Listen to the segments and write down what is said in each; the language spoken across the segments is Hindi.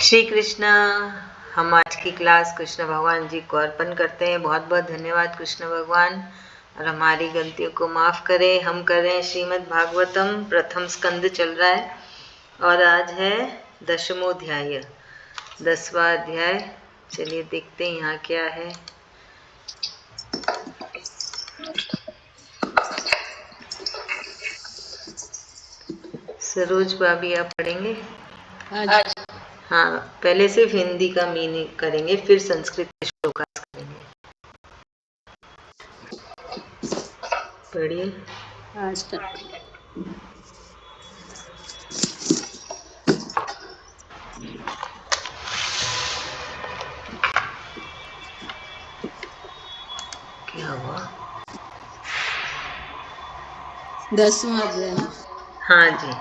श्री कृष्णा। हम आज की क्लास कृष्ण भगवान जी को अर्पण करते हैं। बहुत बहुत धन्यवाद कृष्ण भगवान, और हमारी गलतियों को माफ़ करें। हम कर रहे हैं श्रीमद् भागवतम, प्रथम स्कंद चल रहा है और आज है 10वां अध्याय, 10वां अध्याय। चलिए देखते हैं यहाँ क्या है। सरोज भाभी आप पढ़ेंगे आज? हाँ, पहले सिर्फ हिंदी का मीनिंग करेंगे, फिर संस्कृत के श्लोकास करेंगे। पढ़िए। क्या हुआ? 10वां अध्याय। हाँ जी,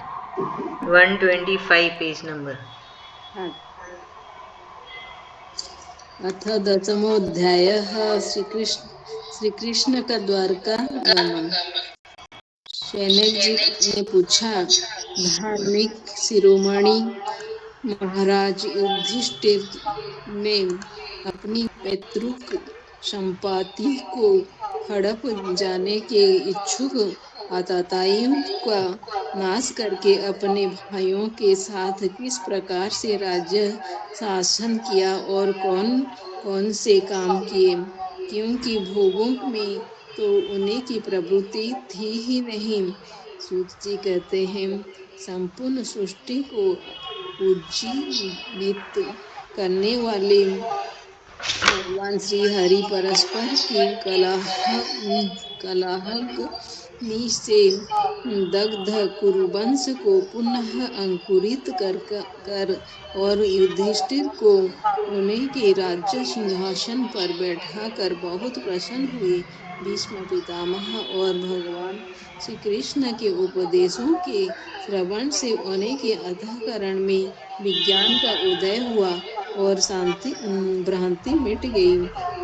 125 पेज नंबर। अथ 10मोऽध्यायः। श्रीकृष्ण का द्वारका गमन। शौनक जी ने पूछा, धार्मिक शिरोमणि महाराज युधिष्ठिर ने अपनी पैतृक संपत्ति को हड़प जाने के इच्छुक आतताइयों का नाश करके अपने भाइयों के साथ किस प्रकार से राज्य शासन किया और कौन कौन से काम किए, क्योंकि भोगों में तो उन्हीं की प्रवृत्ति थी ही नहीं। सूत जी कहते हैं, संपूर्ण सृष्टि को उज्जीवित करने वाले भगवान श्री हरि परस्पर की कलहाग्नि से दग्ध कुरुवंश को पुनः अंकुरित कर और युधिष्ठिर को उन्हीं के राज्य सिंहासन पर बैठाकर बहुत प्रसन्न हुए। भीष्म पितामह और भगवान श्री कृष्ण के उपदेशों के श्रवण से उन्हीं के अंतःकरण में विज्ञान का उदय हुआ और शांति भ्रांति मिट गई।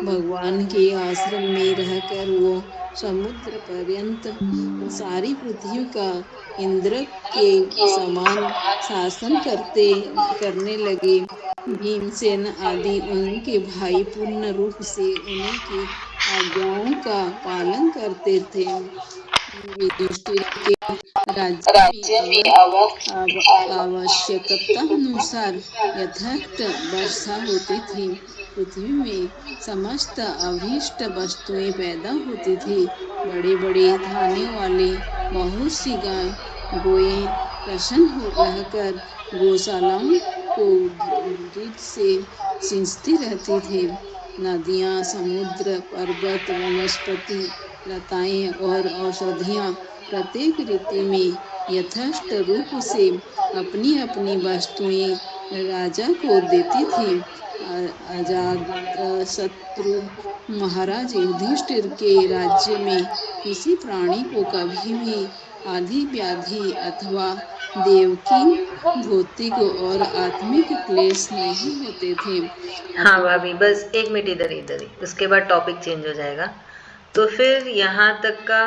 भगवान के आश्रम में रहकर वो समुद्र पर्यंत सारी पृथ्वी का इंद्र के समान शासन करने लगे। भीमसेन आदि उनके भाई पूर्ण रूप से उन्हीं की आज्ञाओं का पालन करते थे। युधिष्ठिर के राज्य में आवश्यकता अनुसार यथार्थ वर्षा होती थी। पृथ्वी में समस्त अभीष्ट वस्तुएं पैदा होती थी। बड़े बड़े थाने वाले बहुत सी गाय गोएं प्रसन्न रहकर गौशालाओं को दूध से सींचती रहती थी। नदियां, समुद्र, पर्वत, वनस्पति, लताएं और औषधियां प्रत्येक ऋतु में यथार्थ रूप से अपनी अपनी वस्तुएं राजा को देती थी। अजातशत्रु महाराज युधिष्ठिर के राज्य में किसी प्राणी को कभी भी आदि व्याधि अथवा देवकी भौतिक और आत्मिक क्लेश नहीं होते थे। हाँ भाभी, बस एक मिनट इधर ही, उसके बाद टॉपिक चेंज हो जाएगा। तो फिर यहाँ तक का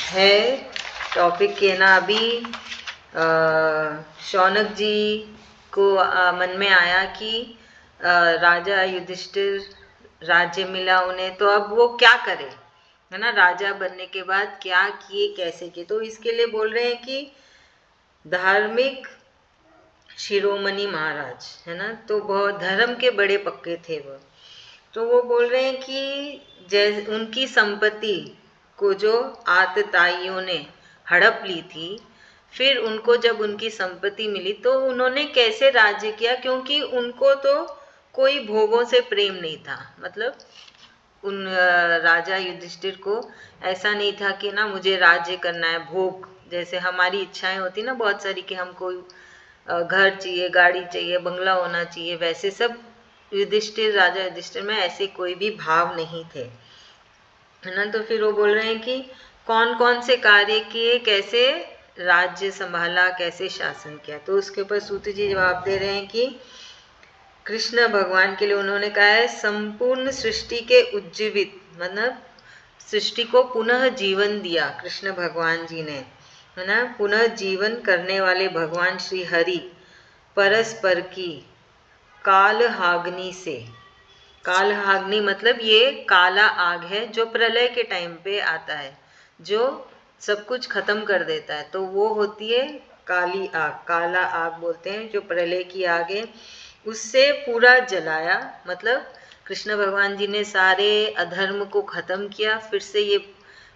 है टॉपिक के ना। अभी शौनक जी को मन में आया कि राजा युधिष्ठिर राज्य मिला उन्हें, तो अब वो क्या करे, है ना। राजा बनने के बाद क्या किए, कैसे किए, तो इसके लिए बोल रहे हैं कि धार्मिक शिरोमणि महाराज, है ना, तो बहुत धर्म के बड़े पक्के थे वो। तो वो बोल रहे हैं कि जैसे उनकी संपत्ति को जो आतताइयों ने हड़प ली थी, फिर उनको जब उनकी संपत्ति मिली तो उन्होंने कैसे राज्य किया, क्योंकि उनको तो कोई भोगों से प्रेम नहीं था। मतलब उन राजा युधिष्ठिर को ऐसा नहीं था कि ना मुझे राज्य करना है, भोग जैसे हमारी इच्छाएं होती ना बहुत सारी, कि हमको घर चाहिए, गाड़ी चाहिए, बंगला होना चाहिए, वैसे सब राजा युधिष्ठिर में ऐसे कोई भी भाव नहीं थे, है ना। तो फिर वो बोल रहे हैं कि कौन कौन से कार्य किए, कैसे राज्य संभाला, कैसे शासन किया। तो उसके ऊपर सूत जी जवाब दे रहे हैं कि कृष्ण भगवान के लिए उन्होंने कहा है संपूर्ण सृष्टि के उज्जीवित, मतलब सृष्टि को पुनः जीवन दिया कृष्ण भगवान जी ने, है ना। पुनः जीवन करने वाले भगवान श्री हरि परस्पर की कालहाग्नि से। कालहाग्नि मतलब ये काला आग है जो प्रलय के टाइम पे आता है, जो सब कुछ खत्म कर देता है, तो वो होती है काली आग, काला आग बोलते हैं, जो प्रलय की आग है, उससे पूरा जलाया। मतलब कृष्ण भगवान जी ने सारे अधर्म को खत्म किया, फिर से ये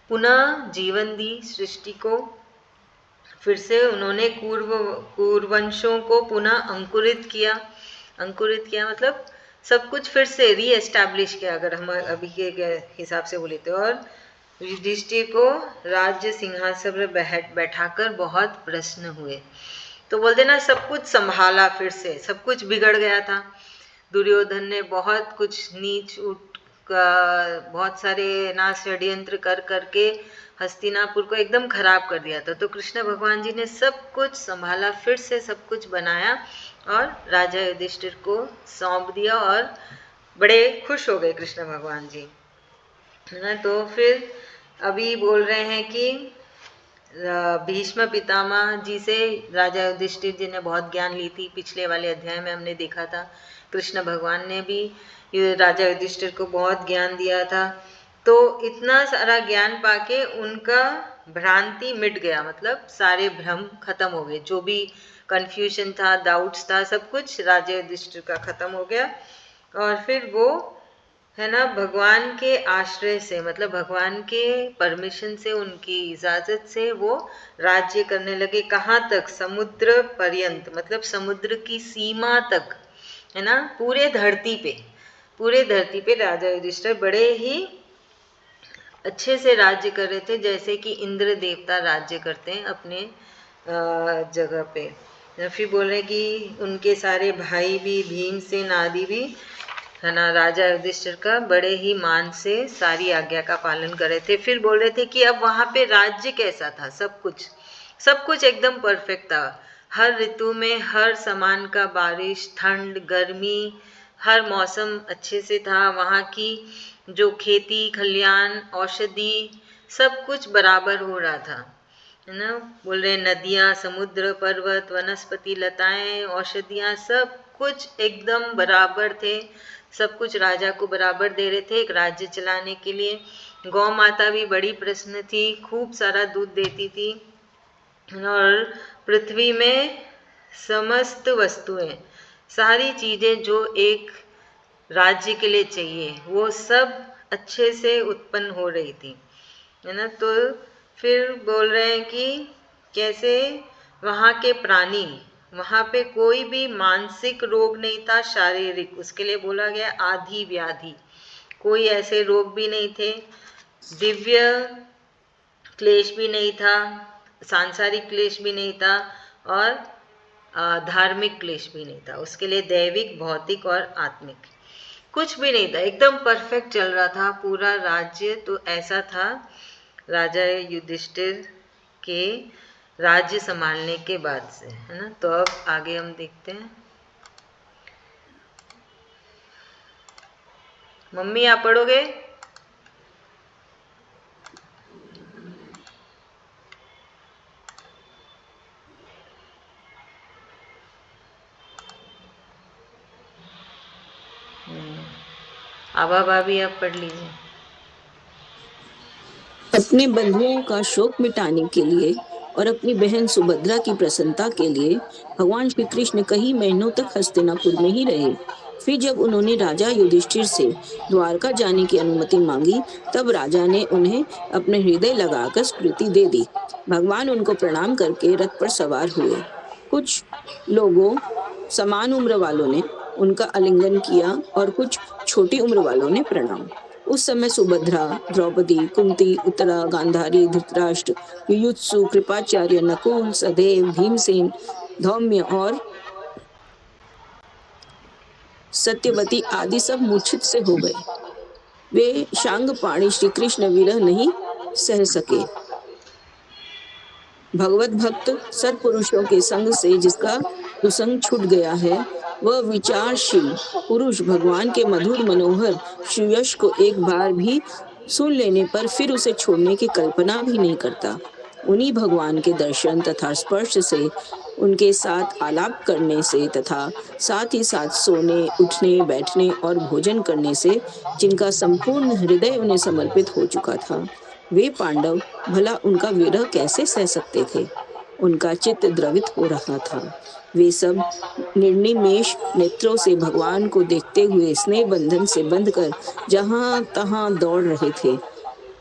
पुनः जीवन दी सृष्टि को, फिर से उन्होंने कुरुवंशों को पुनः अंकुरित किया। अंकुरित किया मतलब सब कुछ फिर से री एस्टैब्लिश किया, अगर हम अभी के हिसाब से बोले तो। और युधिष्ठिर को राज्य सिंहासन पर बैठाकर बहुत प्रसन्न हुए। तो बोलते ना, सब कुछ संभाला, फिर से सब कुछ बिगड़ गया था। दुर्योधन ने बहुत कुछ नीच उठ बहुत सारे ना षड्यंत्र कर करके हस्तिनापुर को एकदम खराब कर दिया था। तो कृष्ण भगवान जी ने सब कुछ संभाला, फिर से सब कुछ बनाया और राजा युधिष्ठिर को सौंप दिया, और बड़े खुश हो गए कृष्ण भगवान जी, है ना। तो फिर अभी बोल रहे हैं कि भीष्म पितामह जी से राजा युधिष्ठिर जी ने बहुत ज्ञान ली थी। पिछले वाले अध्याय में हमने देखा था कृष्ण भगवान ने भी राजा युधिष्ठिर को बहुत ज्ञान दिया था। तो इतना सारा ज्ञान पाके उनका भ्रांति मिट गया, मतलब सारे भ्रम खत्म हो गए, जो भी कंफ्यूजन था, डाउट्स था, सब कुछ राजा युधिष्ठिर का खत्म हो गया। और फिर वो, है ना, भगवान के आश्रय से, मतलब भगवान के परमिशन से, उनकी इजाजत से वो राज्य करने लगे। कहाँ तक? समुद्र पर्यंत, मतलब समुद्र की सीमा तक, है ना। पूरे धरती पे राजा युधिष्ठिर बड़े ही अच्छे से राज्य कर रहे थे, जैसे कि इंद्र देवता राज्य करते हैं अपने जगह पे। फिर बोल रहे कि उनके सारे भाई भी, भीमसेन आदि भी, है ना, राजा युधिष्ठिर का बड़े ही मान से सारी आज्ञा का पालन कर रहे थे। फिर बोल रहे थे कि अब वहाँ पे राज्य कैसा था, सब कुछ एकदम परफेक्ट था। हर ऋतु में हर समान का बारिश, ठंड, गर्मी, हर मौसम अच्छे से था। वहाँ की जो खेती खलियान, औषधि, सब कुछ बराबर हो रहा था, है ना। बोल रहे नदियाँ, समुद्र, पर्वत, वनस्पति, लताएं, औषधियाँ, सब कुछ एकदम बराबर थे। सब कुछ राजा को बराबर दे रहे थे एक राज्य चलाने के लिए। गौ माता भी बड़ी प्रसन्न थी, खूब सारा दूध देती थी। और पृथ्वी में समस्त वस्तुएं, सारी चीजें जो एक राज्य के लिए चाहिए, वो सब अच्छे से उत्पन्न हो रही थी, है ना। तो फिर बोल रहे हैं कि कैसे वहाँ के प्राणी, वहाँ पे कोई भी मानसिक रोग नहीं था, शारीरिक, उसके लिए बोला गया आदि व्याधि, कोई ऐसे रोग भी नहीं थे। दिव्य क्लेश भी नहीं था, सांसारिक क्लेश भी नहीं था, और धार्मिक क्लेश भी नहीं था। उसके लिए दैविक, भौतिक और आत्मिक कुछ भी नहीं था, एकदम परफेक्ट चल रहा था पूरा राज्य। तो ऐसा था राजा युधिष्ठिर के राज्य संभालने के बाद से, है ना। तो अब आगे हम देखते हैं। मम्मी आप पढ़ोगे? आभा भाभी आप पढ़ लीजिए। अपने बंधुओं का शोक मिटाने के लिए और अपनी बहन सुभद्रा की प्रसन्नता के लिए भगवान श्री कृष्ण कई महीनों तक हस्तिनापुर में ही रहे। फिर जब उन्होंने राजा युधिष्ठिर से द्वारका जाने की अनुमति मांगी, तब राजा ने उन्हें अपने हृदय लगाकर स्वीकृति दे दी। भगवान उनको प्रणाम करके रथ पर सवार हुए। कुछ लोगों, समान उम्र वालों ने उनका आलिंगन किया और कुछ छोटी उम्र वालों ने प्रणाम। उस समय सुभद्रा, द्रौपदी, कुंती, उत्तरा, गांधारी, धृतराष्ट्र, युयुत्सु, कृपाचार्य, नकुल, सदेव, भीमसेन, धौम्य और सत्यवती आदि सब मूर्छित से हो गए। वे शांगपाणी श्री कृष्ण विरह नहीं सह सके। भगवत भक्त सत्पुरुषों के संग से जिसका कुसंग छूट गया है, वह विचारशील पुरुष भगवान के मधुर मनोहर श्रीयश को एक बार भी सुन लेने पर फिर उसे छोड़ने की कल्पना भी नहीं करता। उन्हीं भगवान के दर्शन तथा स्पर्श से, उनके साथ आलाप करने से तथा साथ ही साथ सोने, उठने, बैठने और भोजन करने से, जिनका संपूर्ण हृदय उन्हें समर्पित हो चुका था, वे पांडव भला उनका विरह कैसे सह सकते थे। उनका चित्त द्रवित हो रहा था। वे सब निर्निमेष नेत्रों से भगवान को देखते हुए स्नेह बंधन से बंधकर जहां तहां दौड़ रहे थे।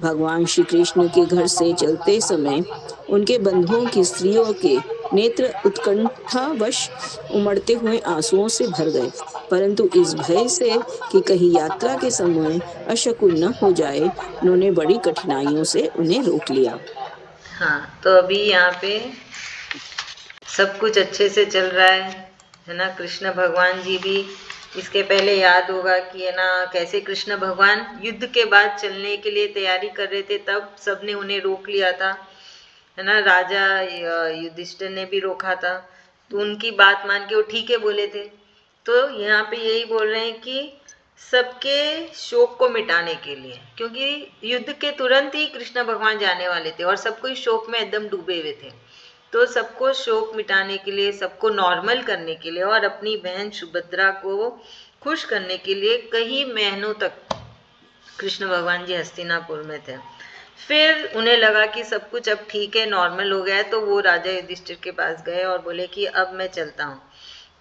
भगवान श्री कृष्ण के घर से चलते समय उनके बंधुओं की स्त्रियों के नेत्र उत्कंठावश उमड़ते हुए आंसुओं से भर गए, परंतु इस भय से कि कहीं यात्रा के समय अशकुन न हो जाए, उन्होंने बड़ी कठिनाइयों से उन्हें रोक लिया। हाँ, तो अभी यहाँ पे सब कुछ अच्छे से चल रहा है ना। कृष्ण भगवान जी भी, इसके पहले याद होगा कि है ना कैसे कृष्ण भगवान युद्ध के बाद चलने के लिए तैयारी कर रहे थे, तब सबने उन्हें रोक लिया था, है ना। राजा युधिष्ठिर ने भी रोका था, तो उनकी बात मान के वो ठीक है बोले थे। तो यहाँ पे यही बोल रहे हैं कि सबके शोक को मिटाने के लिए, क्योंकि युद्ध के तुरंत ही कृष्ण भगवान जाने वाले थे और सब कोई शोक में एकदम डूबे हुए थे। तो सबको शोक मिटाने के लिए, सबको नॉर्मल करने के लिए और अपनी बहन सुभद्रा को खुश करने के लिए कई महीनों तक कृष्ण भगवान जी हस्तिनापुर में थे। फिर उन्हें लगा कि सब कुछ अब ठीक है, नॉर्मल हो गया है, तो वो राजा युधिष्ठिर के पास गए और बोले कि अब मैं चलता हूँ।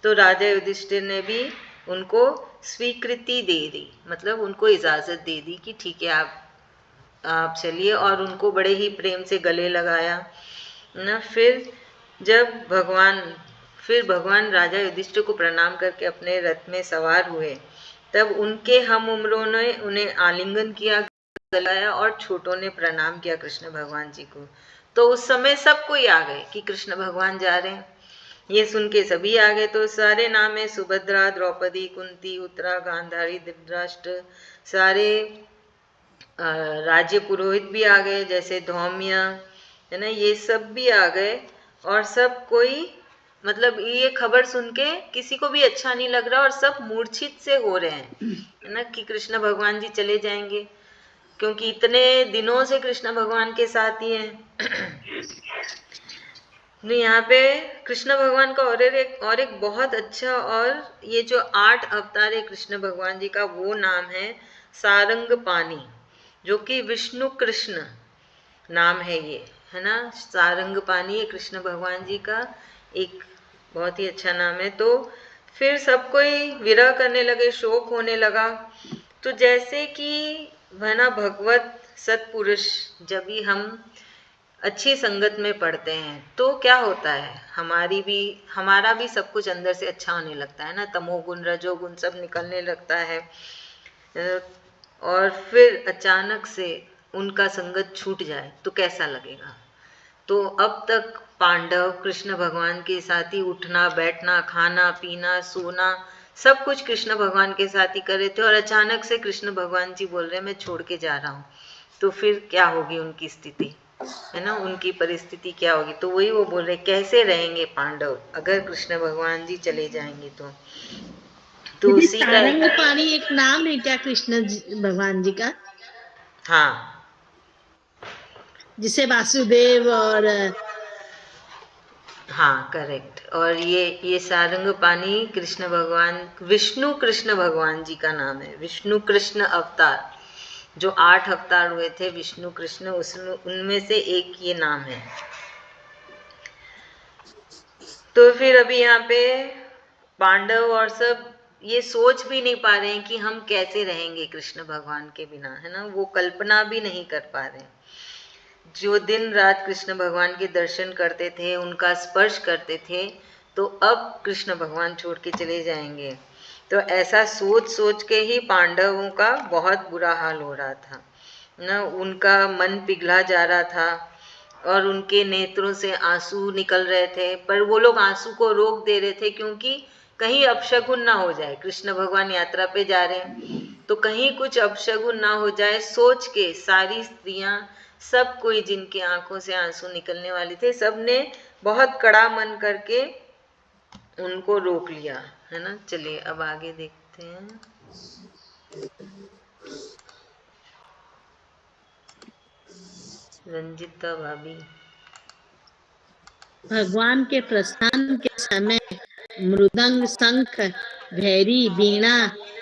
तो राजा युधिष्ठिर ने भी उनको स्वीकृति दे दी, मतलब उनको इजाज़त दे दी कि ठीक है आप चलिए, और उनको बड़े ही प्रेम से गले लगाया ना। फिर भगवान राजा युधिष्ठिर को प्रणाम करके अपने रथ में सवार हुए। तब उनके हम उम्रों ने उन्हें आलिंगन किया, गलाया, और छोटों ने प्रणाम किया कृष्ण भगवान जी को। तो उस समय सब कोई आ गए कि कृष्ण भगवान जा रहे हैं, ये सुन के सभी आ गए। तो सारे नाम है सुभद्रा, द्रौपदी, कुंती, उत्तरा, गांधारी, धृतराष्ट्र, सारे राज्य पुरोहित भी आ गए, जैसे धौम्य, है ना, ये सब भी आ गए। और सब कोई, मतलब ये खबर सुन के किसी को भी अच्छा नहीं लग रहा और सब मूर्छित से हो रहे हैं, है ना, कि कृष्ण भगवान जी चले जाएंगे, क्योंकि इतने दिनों से कृष्ण भगवान के साथ ही हैं। तो यहाँ पे कृष्ण भगवान का और एक बहुत अच्छा, और ये जो 8 अवतार है कृष्ण भगवान जी का, वो नाम है सारंग पानी, जो कि विष्णु कृष्ण नाम है ये, है ना। सारंग पानी है कृष्ण भगवान जी का एक बहुत ही अच्छा नाम है। तो फिर सब कोई विरह करने लगे, शोक होने लगा। तो जैसे कि है ना, भगवत सत्पुरुष जब भी हम अच्छी संगत में पढ़ते हैं तो क्या होता है, हमारा भी सब कुछ अंदर से अच्छा होने लगता है ना, तमोगुण रजोगुण सब निकलने लगता है। और फिर अचानक से उनका संगत छूट जाए तो कैसा लगेगा। तो अब तक पांडव कृष्ण भगवान के साथ ही उठना बैठना, खाना पीना, सोना, सब कुछ कृष्ण भगवान के साथ ही कर रहे थे, और अचानक से कृष्ण भगवान जी बोल रहे हैं मैं छोड़ के जा रहा हूँ, तो फिर क्या होगी उनकी स्थिति, है ना, उनकी परिस्थिति क्या होगी। तो वही वो बोल रहे कैसे रहेंगे पांडव अगर कृष्ण भगवान जी चले जाएंगे तो दीदी, उसी का सारंग पाणी एक नाम है क्या कृष्ण भगवान जी का, हाँ जिसे वासुदेव और हाँ करेक्ट। और ये सारंग पानी कृष्ण भगवान, विष्णु कृष्ण भगवान जी का नाम है, विष्णु कृष्ण अवतार, जो 8 अवतार हुए थे विष्णु कृष्ण, उसमें उनमें से एक ये नाम है। तो फिर अभी यहाँ पे पांडव और सब ये सोच भी नहीं पा रहे हैं कि हम कैसे रहेंगे कृष्ण भगवान के बिना, है ना, वो कल्पना भी नहीं कर पा रहे हैं। जो दिन रात कृष्ण भगवान के दर्शन करते थे, उनका स्पर्श करते थे, तो अब कृष्ण भगवान छोड़ के चले जाएंगे। तो ऐसा सोच सोच के ही पांडवों का बहुत बुरा हाल हो रहा था ना, उनका मन पिघला जा रहा था और उनके नेत्रों से आंसू निकल रहे थे, पर वो लोग आंसू को रोक दे रहे थे क्योंकि कहीं अपशगुन ना हो जाए, कृष्ण भगवान यात्रा पे जा रहे हैं तो कहीं कुछ अपशगुन ना हो जाए, सोच के सारी स्त्रियां, सब कोई जिनकी आंखों से आंसू निकलने वाले थे, सबने बहुत कड़ा मन करके उनको रोक लिया, है ना। चलिए अब आगे देखते हैं। रंजिता भाभी। भगवान के प्रस्थान के समय मृदंग, शंख, भैरी, वीणा,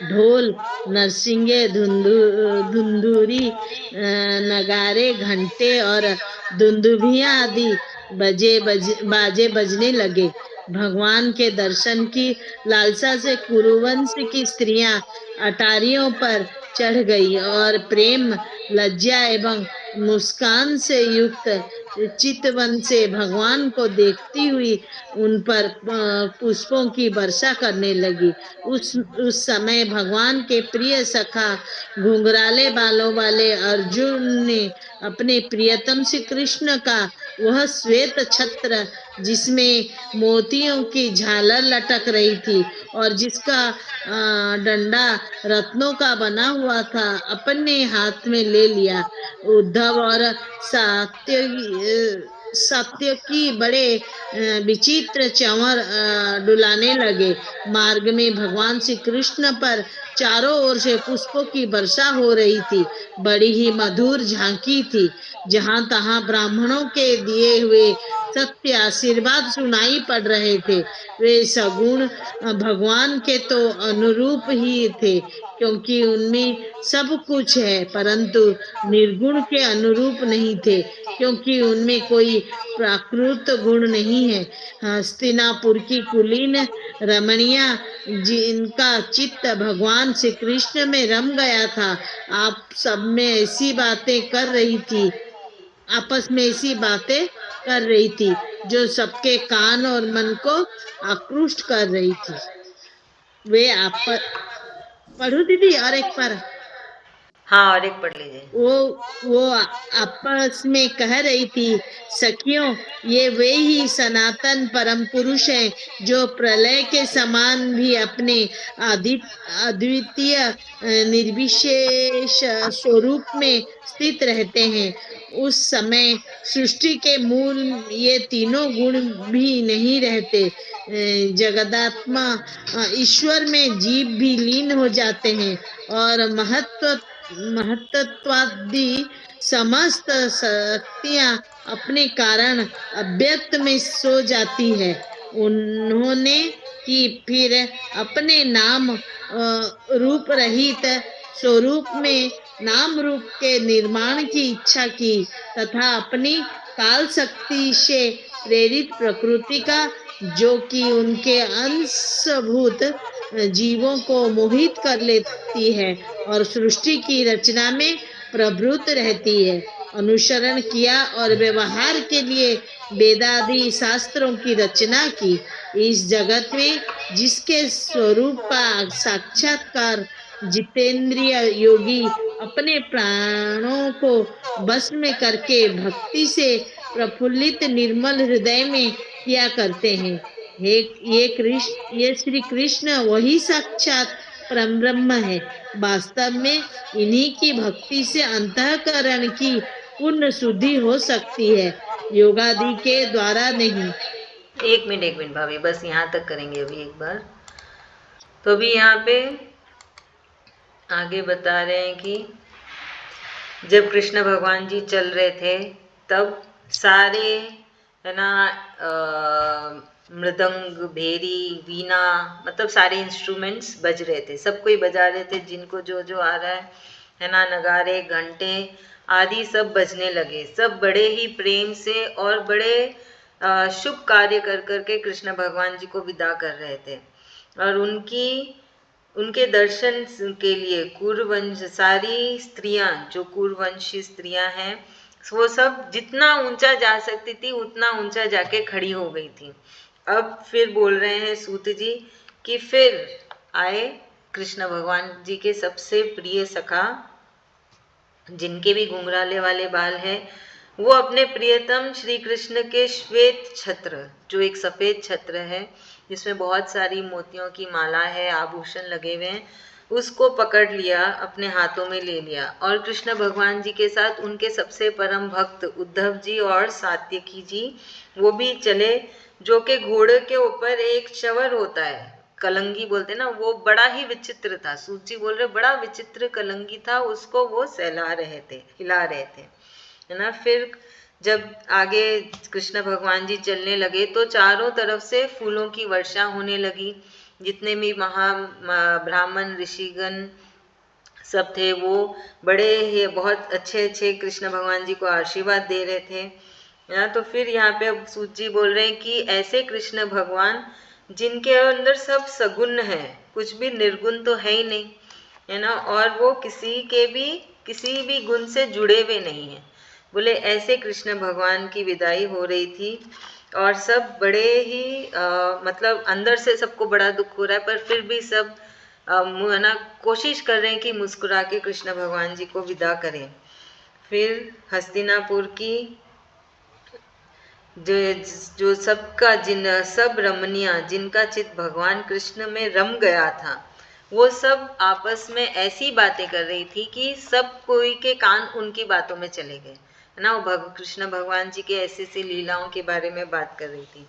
ढोल, नरसिंगे, धुंधुरी, नगारे, घंटे और दुंदुभियां आदि बाजे बजने लगे। भगवान के दर्शन की लालसा से कुरुवंश की स्त्रियां अटारियों पर चढ़ गई और प्रेम, लज्जा एवं मुस्कान से युक्त चितवन से भगवान को देखती हुई उन पर पुष्पों की वर्षा करने लगी। उस समय भगवान के प्रिय सखा घुंघराले बालों वाले अर्जुन ने अपने प्रियतम श्री कृष्ण का वह श्वेत छत्र, जिसमें मोतियों की झालर लटक रही थी और जिसका डंडा रत्नों का बना हुआ था, अपने हाथ में ले लिया। उद्धव और सात्यकी बड़े विचित्र चंवर डुलाने लगे। मार्ग में भगवान श्री कृष्ण पर चारों ओर से पुष्पों की वर्षा हो रही थी। बड़ी ही मधुर झांकी थी। जहां तहां ब्राह्मणों के दिए हुए सत्य आशीर्वाद सुनाई पड़ रहे थे। वे सगुण भगवान के तो अनुरूप ही थे, क्योंकि उनमें सब कुछ है, परंतु निर्गुण के अनुरूप नहीं थे, क्योंकि उनमें कोई प्राकृत गुण नहीं है। हस्तिनापुर की कुलीन रमणिया, जिनका चित्त भगवान श्री कृष्ण में रम गया था, आप सब में ऐसी बातें कर रही थी, आपस में ऐसी बातें कर रही थी जो सबके कान और मन को आकृष्ट कर रही थी। वे आप पढ़ू दीदी और एक पर हाँ, और एक पढ़ लीजिए। वो आपस में कह रही थी, सखियों, ये वे ही सनातन परम पुरुष हैं जो प्रलय के समान भी अपने अद्वितीय निर्विशेष स्वरूप में स्थित रहते हैं। उस समय सृष्टि के मूल ये तीनों गुण भी नहीं रहते। जगदात्मा ईश्वर में जीव भी लीन हो जाते हैं और महत्त्वादि समस्त शक्तियां अपने कारण अव्यक्त में सो जाती है। उन्होंने कि फिर अपने नाम रूप रहित स्वरूप में नाम रूप के निर्माण की इच्छा की तथा अपनी काल शक्ति से प्रेरित प्रकृति का, जो कि उनके अंशभूत जीवों को मोहित कर लेती है और सृष्टि की रचना में प्रवृत्त रहती है, अनुसरण किया और व्यवहार के लिए वेदादि शास्त्रों की रचना की। इस जगत में जिसके स्वरूप का साक्षात्कार जितेंद्रिय योगी अपने प्राणों को बस में करके भक्ति से प्रफुल्लित निर्मल हृदय में किया करते हैं। ये श्री कृष्ण वही साक्षात परम ब्रह्म है। वास्तव में इन्हीं की भक्ति से अंतःकरण की पूर्ण शुद्धि हो सकती है, योगादि के द्वारा नहीं। एक मिनट भाभी, बस यहाँ तक करेंगे अभी एक बार। तो अभी यहाँ पे आगे बता रहे हैं कि जब कृष्ण भगवान जी चल रहे थे तब सारे, है ना, मृदंग, भेरी, वीणा, मतलब सारे इंस्ट्रूमेंट्स बज रहे थे, सब कोई बजा रहे थे, जिनको जो जो आ रहा है ना, नगारे, घंटे आदि सब बजने लगे। सब बड़े ही प्रेम से और बड़े शुभ कार्य कर करके कृष्ण भगवान जी को विदा कर रहे थे। और उनके दर्शन के लिए कुरुवंश, सारी स्त्रियां जो कुरुवंशी स्त्रियां हैं, वो सब जितना ऊंचा जा सकती थी उतना ऊंचा जाके खड़ी हो गई थी। अब फिर बोल रहे हैं सूत जी कि फिर आए कृष्ण भगवान जी के सबसे प्रिय सखा, जिनके भी घुंघराले वाले बाल हैं, वो अपने प्रियतम श्री कृष्ण के श्वेत छत्र, जो एक सफेद छत्र है जिसमें बहुत सारी मोतियों की माला है, आभूषण लगे हुए हैं, उसको पकड़ लिया, अपने हाथों में ले लिया। और कृष्ण भगवान जी के साथ उनके सबसे परम भक्त उद्धव जी और सात्यकी जी वो भी चले, जो कि घोड़े के ऊपर एक चवर होता है, कलंगी बोलते ना, वो बड़ा ही विचित्र था। सूची बोल रहे बड़ा विचित्र कलंगी था, उसको वो सहला रहे थे, हिला रहे थे, है ना। फिर जब आगे कृष्ण भगवान जी चलने लगे तो चारों तरफ से फूलों की वर्षा होने लगी। जितने भी ब्राह्मण ऋषिगण सब थे वो बड़े ही बहुत अच्छे अच्छे कृष्ण भगवान जी को आशीर्वाद दे रहे थे। तो फिर यहाँ पे अब सूत जी बोल रहे हैं कि ऐसे कृष्ण भगवान जिनके अंदर सब सगुण है, कुछ भी निर्गुण तो है ही नहीं, है ना, और वो किसी भी गुण से जुड़े हुए नहीं है। बोले ऐसे कृष्ण भगवान की विदाई हो रही थी और सब बड़े ही मतलब अंदर से सबको बड़ा दुख हो रहा है, पर फिर भी सब है ना कोशिश कर रहे हैं कि मुस्कुरा के कृष्ण भगवान जी को विदा करें। फिर हस्तिनापुर की जो सबका सब रमणियां जिनका चित्त भगवान कृष्ण में रम गया था, वो सब आपस में ऐसी बातें कर रही थी कि सब कोई के कान उनकी बातों में चले गए, है ना। वो कृष्ण भगवान जी के ऐसी ऐसी लीलाओं के बारे में बात कर रही थी।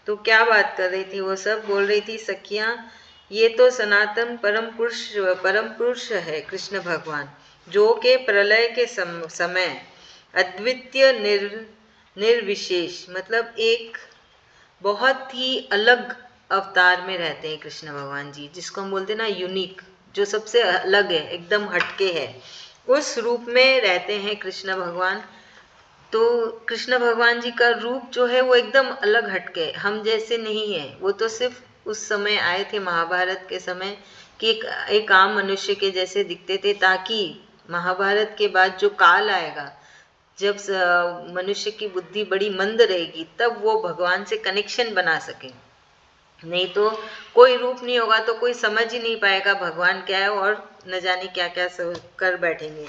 तो क्या बात कर रही थी, वो सब बोल रही थी, सखियां ये तो सनातन परम पुरुष है कृष्ण भगवान, जो के प्रलय के समय अद्वितीय निर्विशेष, मतलब एक बहुत ही अलग अवतार में रहते हैं कृष्ण भगवान जी, जिसको हम बोलते हैं ना यूनिक, जो सबसे अलग है, एकदम हटके है, उस रूप में रहते हैं कृष्ण भगवान। तो कृष्ण भगवान जी का रूप जो है वो एकदम अलग हटके, हम जैसे नहीं है। वो तो सिर्फ उस समय आए थे महाभारत के समय कि एक आम मनुष्य के जैसे दिखते थे, ताकि महाभारत के बाद जो काल आएगा, जब मनुष्य की बुद्धि बड़ी मंद रहेगी, तब वो भगवान से कनेक्शन बना सके। नहीं तो कोई रूप नहीं होगा तो कोई समझ ही नहीं पाएगा भगवान क्या है, और न जाने क्या क्या कर बैठेंगे।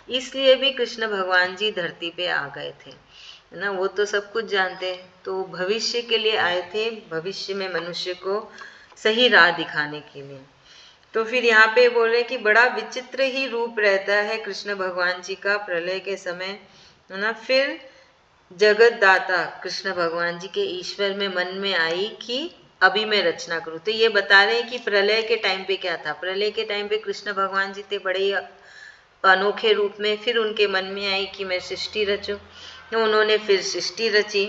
इसलिए भी कृष्ण भगवान जी धरती पे आ गए थे, है ना। वो तो सब कुछ जानते हैं, तो भविष्य के लिए आए थे, भविष्य में मनुष्य को सही राह दिखाने के लिए। तो फिर यहाँ पे बोल रहे कि बड़ा विचित्र ही रूप रहता है कृष्ण भगवान जी का प्रलय के समय, है ना। फिर जगत दाता कृष्ण भगवान जी के ईश्वर में मन में आई कि अभी मैं रचना करूं। तो ये बता रहे हैं कि प्रलय के टाइम पे क्या था। प्रलय के टाइम पे कृष्ण भगवान जी थे बड़े ही अनोखे रूप में। फिर उनके मन में आई कि मैं सृष्टि रचूं, तो उन्होंने फिर सृष्टि रची,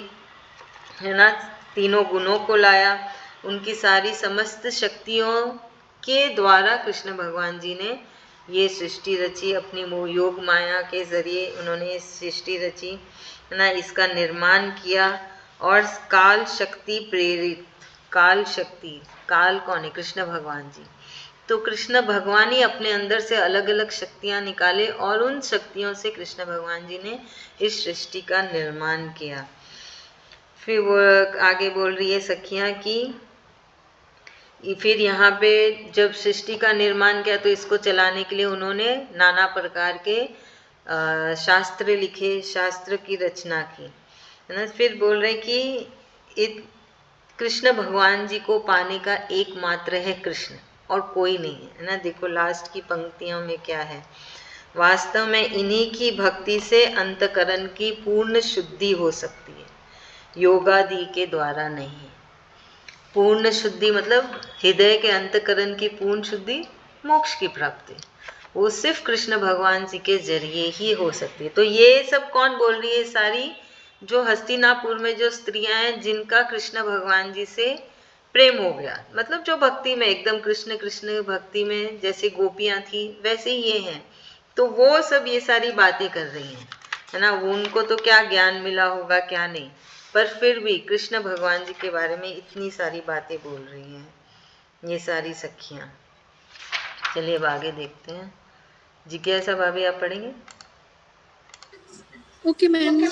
है ना। तीनों गुणों को लाया, उनकी सारी समस्त शक्तियों के द्वारा कृष्ण भगवान जी ने ये सृष्टि रची। अपनी योग माया के जरिए उन्होंने सृष्टि रची, है ना, इसका निर्माण किया। और काल शक्ति प्रेरित, काल शक्ति, काल कौन है? कृष्ण भगवान जी। तो कृष्ण भगवान ही अपने अंदर से अलग अलग शक्तियां निकाले, और उन शक्तियों से कृष्ण भगवान जी ने इस सृष्टि का निर्माण किया। फिर वो आगे बोल रही है सखियां कि फिर यहाँ पे जब सृष्टि का निर्माण किया तो इसको चलाने के लिए उन्होंने नाना प्रकार के शास्त्र लिखे, शास्त्र की रचना की, है ना। फिर बोल रहे कि कृष्ण भगवान जी को पाने का एकमात्र है कृष्ण, और कोई नहीं है ना। देखो लास्ट की पंक्तियों में क्या है, वास्तव में इन्हीं की भक्ति से अंतकरण की पूर्ण शुद्धि हो सकती है, योगादि के द्वारा नहीं। पूर्ण शुद्धि मतलब हृदय के अंतकरण की पूर्ण शुद्धि, मोक्ष की प्राप्ति, वो सिर्फ कृष्ण भगवान जी के जरिए ही हो सकती है। तो ये सब कौन बोल रही है? सारी जो हस्तिनापुर में जो स्त्रियां हैं जिनका कृष्ण भगवान जी से प्रेम हो गया, मतलब जो भक्ति में एकदम कृष्ण कृष्ण भक्ति में जैसे गोपियां थी वैसे ही ये हैं। तो वो सब ये सारी बातें कर रही हैं, है ना। उनको तो क्या ज्ञान मिला होगा क्या नहीं, पर फिर भी कृष्ण भगवान जी के बारे में इतनी सारी बातें बोल रही हैं ये सारी सखियां। चलिए अब आगे देखते हैं। जिज्ञासा भाभी आप पढ़ेंगे? Okay ma'am.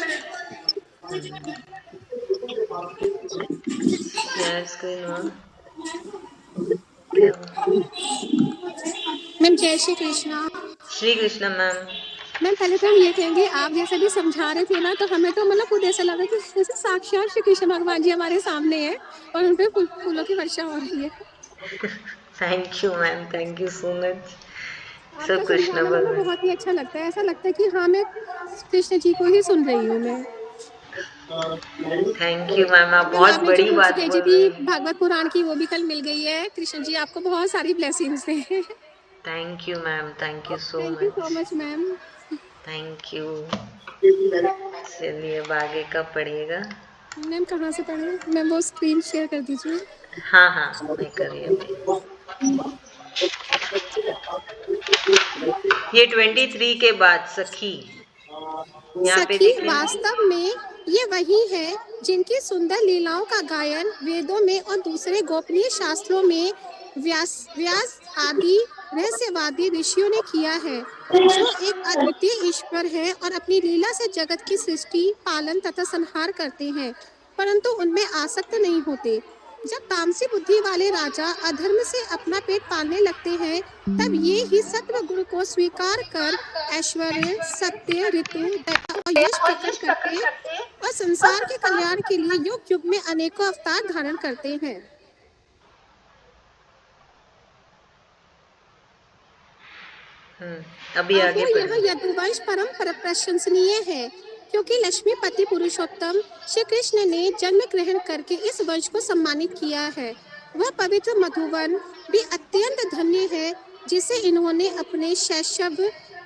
क्या स्क्रीन हुआ? क्या हुआ? मैम जय श्री कृष्णा। श्री कृष्ण मैम। मैम पहले तो हम ये कहेंगे, आप जैसे भी समझा रहे थे ना, तो हमें तो मतलब खुद ऐसा लगा कि जैसे साक्षात श्री कृष्ण भगवान जी हमारे सामने है और उन पे फूलों की वर्षा हो रही है। Thank you ma'am, thank you so much. आपका सब कृष्ण समझाना मतलब भगवान। बहुत ही अच्छा लगता है, ऐसा लगता है कि हाँ मैं कृष्ण जी को ही सुन रही हूँ मैं। थैंक यू मैम, आप कल बहुत आपने जो बड़ी बुक्स बात भेजी बोल थी रहे हैं। भागवत पुराण की, वो भी कल मिल गई है। कृष्ण जी आपको बहुत सारी ब्लेसिंग्स दें। Thank you ma'am, thank you so thank you so much. Much ma'am. Thank you. चलिए अब आगे का पढ़िएगा। मैम कहाँ से पढ़े मैम? वो स्क्रीन शेयर कर दीजिए। हाँ हाँ मैं कर रही हूँ अभी। ये 23 के बाद सखी, यहाँ पे सखी देख रहे हैं। वास्तव में ये वही है जिनकी सुंदर लीलाओं का गायन वेदों में और दूसरे गोपनीय शास्त्रों में व्यास व्यास आदि रहस्यवादी ऋषियों ने किया है, जो एक अद्वितीय ईश्वर है और अपनी लीला से जगत की सृष्टि, पालन तथा संहार करते हैं, परंतु उनमें आसक्त नहीं होते। जब तामसी बुद्धि वाले राजा अधर्म से अपना पेट पालने लगते हैं, तब ये ही सत्व गुण को स्वीकार कर ऐश्वर्य, सत्य, ऋतु, दया और यश प्रकट करते और संसार के कल्याण के लिए युग युग में अनेकों अवतार धारण करते हैं। अभी आगे अहो, यह पढ़िए। यदुवंश परम प्रशंसनीय है, क्योंकि लक्ष्मीपति पुरुषोत्तम श्री कृष्ण ने जन्म ग्रहण करके इस वंश को सम्मानित किया है। वह पवित्र मधुवन भी अत्यंत धन्य है, जिसे इन्होंने अपने शैशव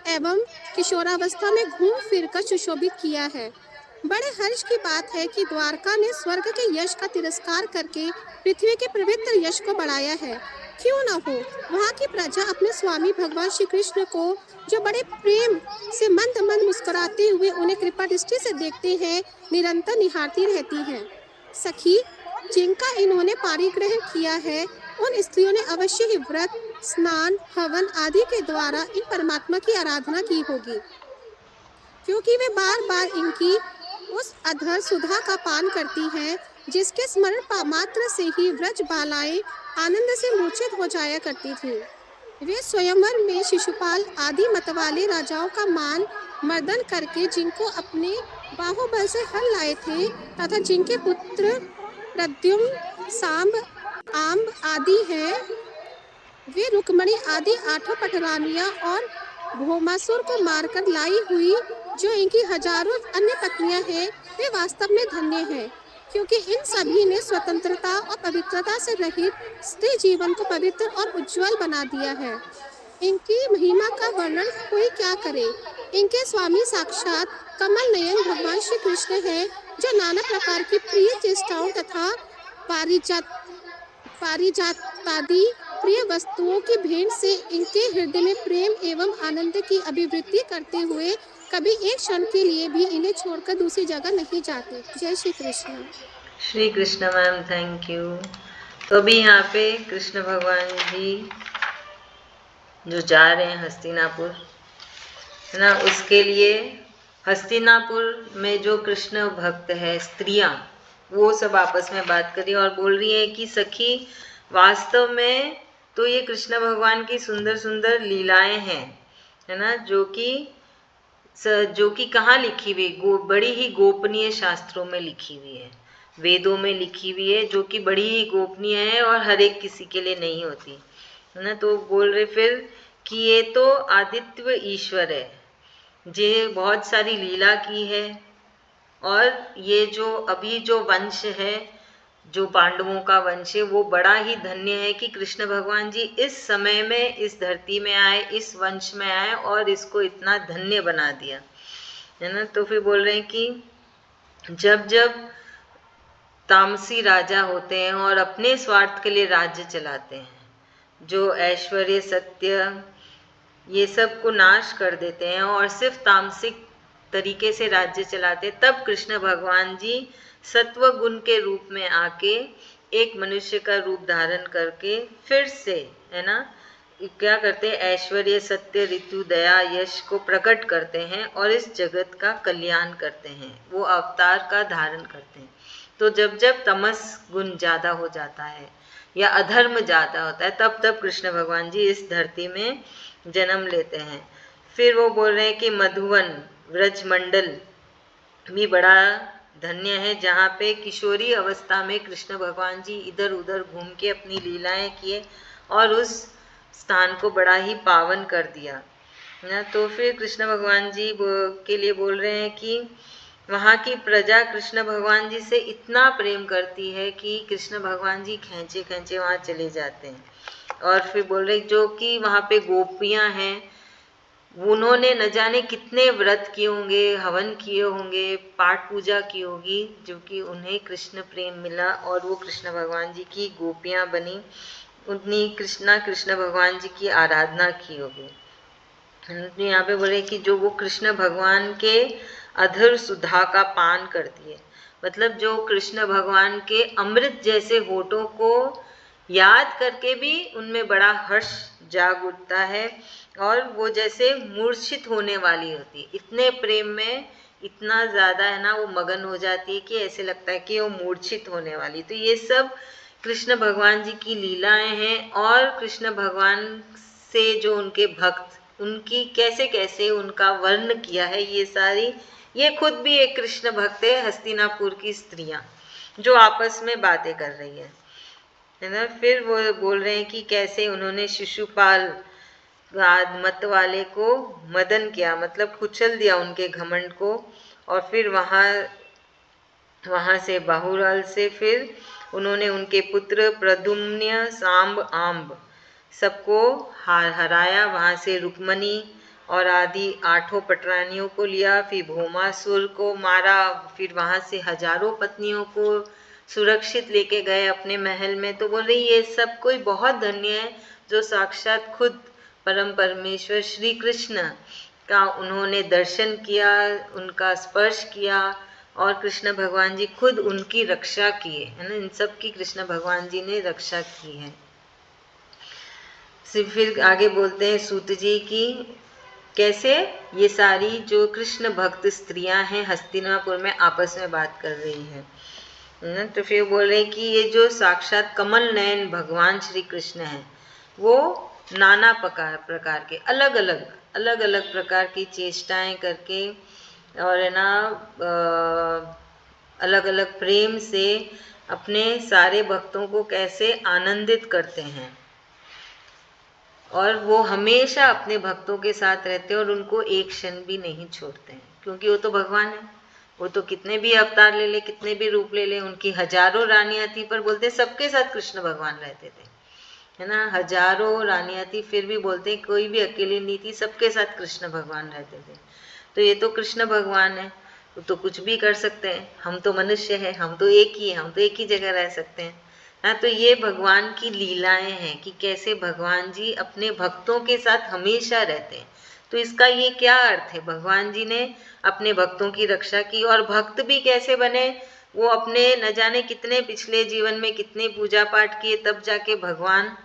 एवं किशोरावस्था में घूम फिर कर सुशोभित किया है। बड़े हर्ष की बात है कि द्वारका ने स्वर्ग के यश का तिरस्कार करके पृथ्वी के पवित्र यश को बढ़ाया है। क्यों न हो, वहाँ की प्रजा अपने स्वामी भगवान श्री कृष्ण को, जो बड़े प्रेम से मंद मंद मुस्कुराते हुए उन्हें कृपा दृष्टि से देखते हैं, निरंतर निहारती रहती हैं। सखी, जिनका इन्होंने पारिग्रहण किया है, उन स्त्रियों ने अवश्य ही व्रत, स्नान, हवन आदि के द्वारा इन परमात्मा की आराधना की होगी, क्योंकि वे बार बार इनकी उस अधर सुधा का पान करती हैं, जिसके स्मरण मात्र से ही व्रज बालाएं आनंद से मूर्छित हो जाया करती थीं। वे स्वयंवर में शिशुपाल आदि मतवाले राजाओं का मान मर्दन करके जिनको अपने बाहुबल से हर लाए थे, तथा जिनके पुत्र प्रद्युम्न, सांब, आम्ब आदि हैं, वे रुक्मणी आदि 8 पटरानियां और भौमासुर को मारकर लाई हुई जो इनकी हजारों अन्य पत्नियां हैं, वे वास्तव में धन्य हैं, क्योंकि इन सभी ने स्वतंत्रता और पवित्रता से रहित स्त्री जीवन को पवित्र और उज्जवल बना दिया है। इनकी महिमा का वर्णन कोई क्या करे। इनके स्वामी साक्षात कमल नयन भगवान श्री कृष्ण है, जो नाना प्रकार की प्रिय चेष्टाओं तथा पारिजातादि प्रिय वस्तुओं की भेंट से इनके हृदय में प्रेम एवं आनंद की अभिवृद्धि करते हुए कभी एक क्षण के लिए भी इन्हें छोड़कर दूसरी जगह नहीं जाते। जय Shri Krishna. Shri Krishna ma'am, thank you. तो अभी यहाँ पे कृष्ण भगवान जी जो जा रहे हैं हस्तिनापुर, है ना, उसके लिए हस्तिनापुर में जो कृष्ण भक्त है स्त्रियां, वो सब आपस में बात कर रही है और बोल रही है कि सखी, वास्तव में तो ये कृष्ण भगवान की सुंदर सुंदर लीलाएं हैं, है ना, जो कि कहाँ लिखी हुई, बड़ी ही गोपनीय शास्त्रों में लिखी हुई है, वेदों में लिखी हुई है, जो कि बड़ी ही गोपनीय है और हर एक किसी के लिए नहीं होती, है ना। तो बोल रहे फिर कि ये तो आदित्य ईश्वर है, जे बहुत सारी लीला की है, और ये जो अभी जो वंश है, जो पांडवों का वंश है, वो बड़ा ही धन्य है कि कृष्ण भगवान जी इस समय में इस धरती में आए, इस वंश में आए और इसको इतना धन्य बना दिया, है ना। तो फिर बोल रहे हैं कि जब जब तामसी राजा होते हैं और अपने स्वार्थ के लिए राज्य चलाते हैं, जो ऐश्वर्य, सत्य, ये सब को नाश कर देते हैं और सिर्फ तामसिक तरीके से राज्य चलाते, तब कृष्ण भगवान जी सत्व गुण के रूप में आके एक मनुष्य का रूप धारण करके फिर से, है ना, क्या करते हैं, ऐश्वर्य, सत्य, ऋतु, दया, यश को प्रकट करते हैं और इस जगत का कल्याण करते हैं, वो अवतार का धारण करते हैं। तो जब जब तमस गुण ज्यादा हो जाता है या अधर्म ज्यादा होता है, तब तब कृष्ण भगवान जी इस धरती में जन्म लेते हैं। फिर वो बोल रहे हैं कि मधुवन व्रजमंडल भी बड़ा धन्य है, जहाँ पे किशोरी अवस्था में कृष्ण भगवान जी इधर उधर घूम के अपनी लीलाएं किए और उस स्थान को बड़ा ही पावन कर दिया ना। तो फिर कृष्ण भगवान जी के लिए बोल रहे हैं कि वहाँ की प्रजा कृष्ण भगवान जी से इतना प्रेम करती है कि कृष्ण भगवान जी खींचे खींचे वहाँ चले जाते हैं। और फिर बोल रहे जो कि वहाँ पे गोपियाँ हैं, उन्होंने न जाने कितने व्रत किए होंगे, हवन किए होंगे, पाठ पूजा की होगी, जो कि उन्हें कृष्ण प्रेम मिला और वो कृष्ण भगवान जी की गोपियां बनी, उतनी कृष्ण भगवान जी की आराधना की होगी। तो यहाँ पे बोले कि जो वो कृष्ण भगवान के अधर सुधा का पान करती है, मतलब जो कृष्ण भगवान के अमृत जैसे होठों को याद करके भी उनमें बड़ा हर्ष जाग उठता है, और वो जैसे मूर्छित होने वाली होती है, इतने प्रेम में इतना ज़्यादा है ना वो मगन हो जाती है कि ऐसे लगता है कि वो मूर्छित होने वाली। तो ये सब कृष्ण भगवान जी की लीलाएं हैं, और कृष्ण भगवान से जो उनके भक्त, उनकी कैसे कैसे उनका वर्ण किया है, ये सारी, ये खुद भी एक कृष्ण भक्त है, हस्तिनापुर की स्त्रियां जो आपस में बातें कर रही है ना। फिर वो बोल रहे हैं कि कैसे उन्होंने शिशुपाल मत वाले को मदन किया, मतलब कुचल दिया उनके घमंड को, और फिर वहां से बाहुराल से फिर उन्होंने उनके पुत्र प्रद्युम्न, सांब, आम्ब सबको हराया, वहां से रुक्मणी और आदि 8 पटरानियों को लिया, फिर भौमासुर को मारा, फिर वहां से हजारों पत्नियों को सुरक्षित लेके गए अपने महल में। तो बोल रही ये सब कोई बहुत धन्य है जो साक्षात खुद परम परमेश्वर श्री कृष्ण का उन्होंने दर्शन किया, उनका स्पर्श किया, और कृष्ण भगवान जी खुद उनकी रक्षा किए, है ना। इन सब की कृष्ण भगवान जी ने रक्षा की है। फिर आगे बोलते हैं सूत जी की कैसे ये सारी जो कृष्ण भक्त स्त्रियां हैं हस्तिनापुर में आपस में बात कर रही हैं। तो फिर बोल रहे हैं कि ये जो साक्षात कमल नयन भगवान श्री कृष्ण हैं, वो नाना प्रकार के अलग अलग प्रकार की चेष्टाएं करके और है ना अलग अलग प्रेम से अपने सारे भक्तों को कैसे आनंदित करते हैं, और वो हमेशा अपने भक्तों के साथ रहते हैं और उनको एक क्षण भी नहीं छोड़ते हैं, क्योंकि वो तो भगवान है। वो तो कितने भी अवतार ले ले, कितने भी रूप ले ले, उनकी हजारों रानियां थी, पर बोलते सबके साथ कृष्ण भगवान रहते थे, है ना। हजारों रानियां थी, फिर भी बोलते कोई भी अकेली नहीं थी, सबके साथ कृष्ण भगवान रहते थे। तो ये तो कृष्ण भगवान है, वो तो कुछ भी कर सकते हैं, हम तो मनुष्य हैं, हम तो एक ही हैं, हम तो एक ही जगह रह सकते हैं। हाँ, तो ये भगवान की लीलाएं हैं कि कैसे भगवान जी अपने भक्तों के साथ हमेशा रहते हैं। तो इसका ये क्या अर्थ है, भगवान जी ने अपने भक्तों की रक्षा की, और भक्त भी कैसे बने, वो अपने न जाने कितने पिछले जीवन में कितने पूजा पाठ किए, तब जाके भगवान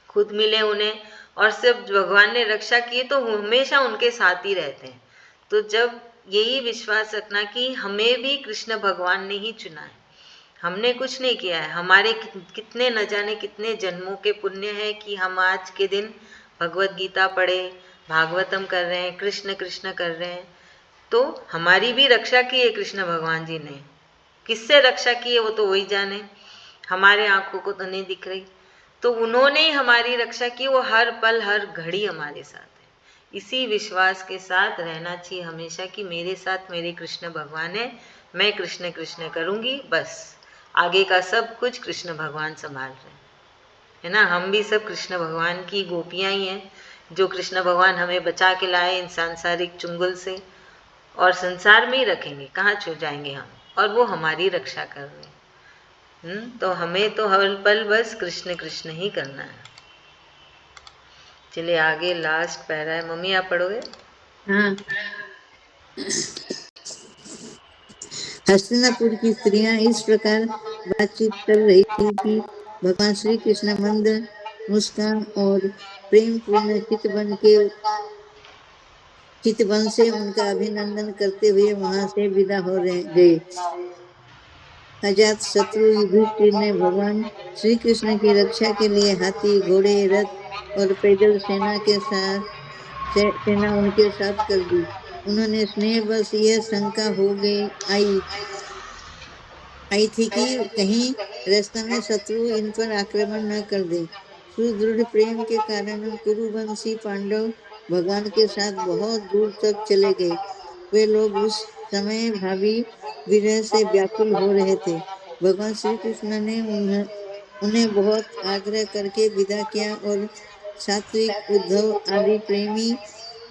खुद मिले उन्हें, और सिर्फ भगवान ने रक्षा की तो हमेशा उनके साथ ही रहते हैं। तो जब यही विश्वास रखना कि हमें भी कृष्ण भगवान ने ही चुना है, हमने कुछ नहीं किया है, हमारे कितने न जाने कितने जन्मों के पुण्य है कि हम आज के दिन भगवत गीता पढ़े, भागवतम कर रहे हैं, कृष्ण कृष्ण कर रहे हैं। तो हमारी भी रक्षा की है कृष्ण भगवान जी ने। किससे रक्षा की है वो तो वही जाने, हमारे आंखों को तो नहीं दिख रही। तो उन्होंने ही हमारी रक्षा की, वो हर पल हर घड़ी हमारे साथ है। इसी विश्वास के साथ रहना चाहिए हमेशा कि मेरे साथ मेरे कृष्ण भगवान है, मैं कृष्ण कृष्ण करूँगी, बस आगे का सब कुछ कृष्ण भगवान संभाल रहे हैं, है ना। हम भी सब कृष्ण भगवान की गोपियां ही हैं, जो कृष्ण भगवान हमें बचा के लाए इन सांसारिक चुंगल से, और संसार में ही रखेंगे, कहाँ छू जाएंगे हम, और वो हमारी रक्षा कर रहे हैं। तो हमें तो हर पल बस कृष्ण कृष्ण ही करना है। चलिए आगे लास्ट पैरा है, मम्मी आप पढ़ोगे? हाँ। हस्तिनापुर की स्त्रियां इस प्रकार बातचीत कर रही थी कि भगवान श्री कृष्ण मंद मुस्कान और प्रेम पूर्ण चितवन से उनका अभिनंदन करते हुए वहां से विदा हो गए। अजात शत्रु युधिष्ठिर ने भगवान श्री कृष्ण की रक्षा के लिए हाथी, घोड़े, रथ और पैदल सेना उनके साथ कर दी। उन्होंने स्नेह बस यह शंका हो आई थी कि कहीं रास्ते में शत्रु इन पर आक्रमण न कर दे। सुदृढ़ प्रेम के कारण कुरुवंशी पांडव भगवान के साथ बहुत दूर तक चले गए। वे लोग उस समय भावी विरह से व्याकुल हो रहे थे। भगवान श्री कृष्ण ने उन्हें बहुत आग्रह करके विदा किया, और सात्विक, उद्धव आदि प्रेमी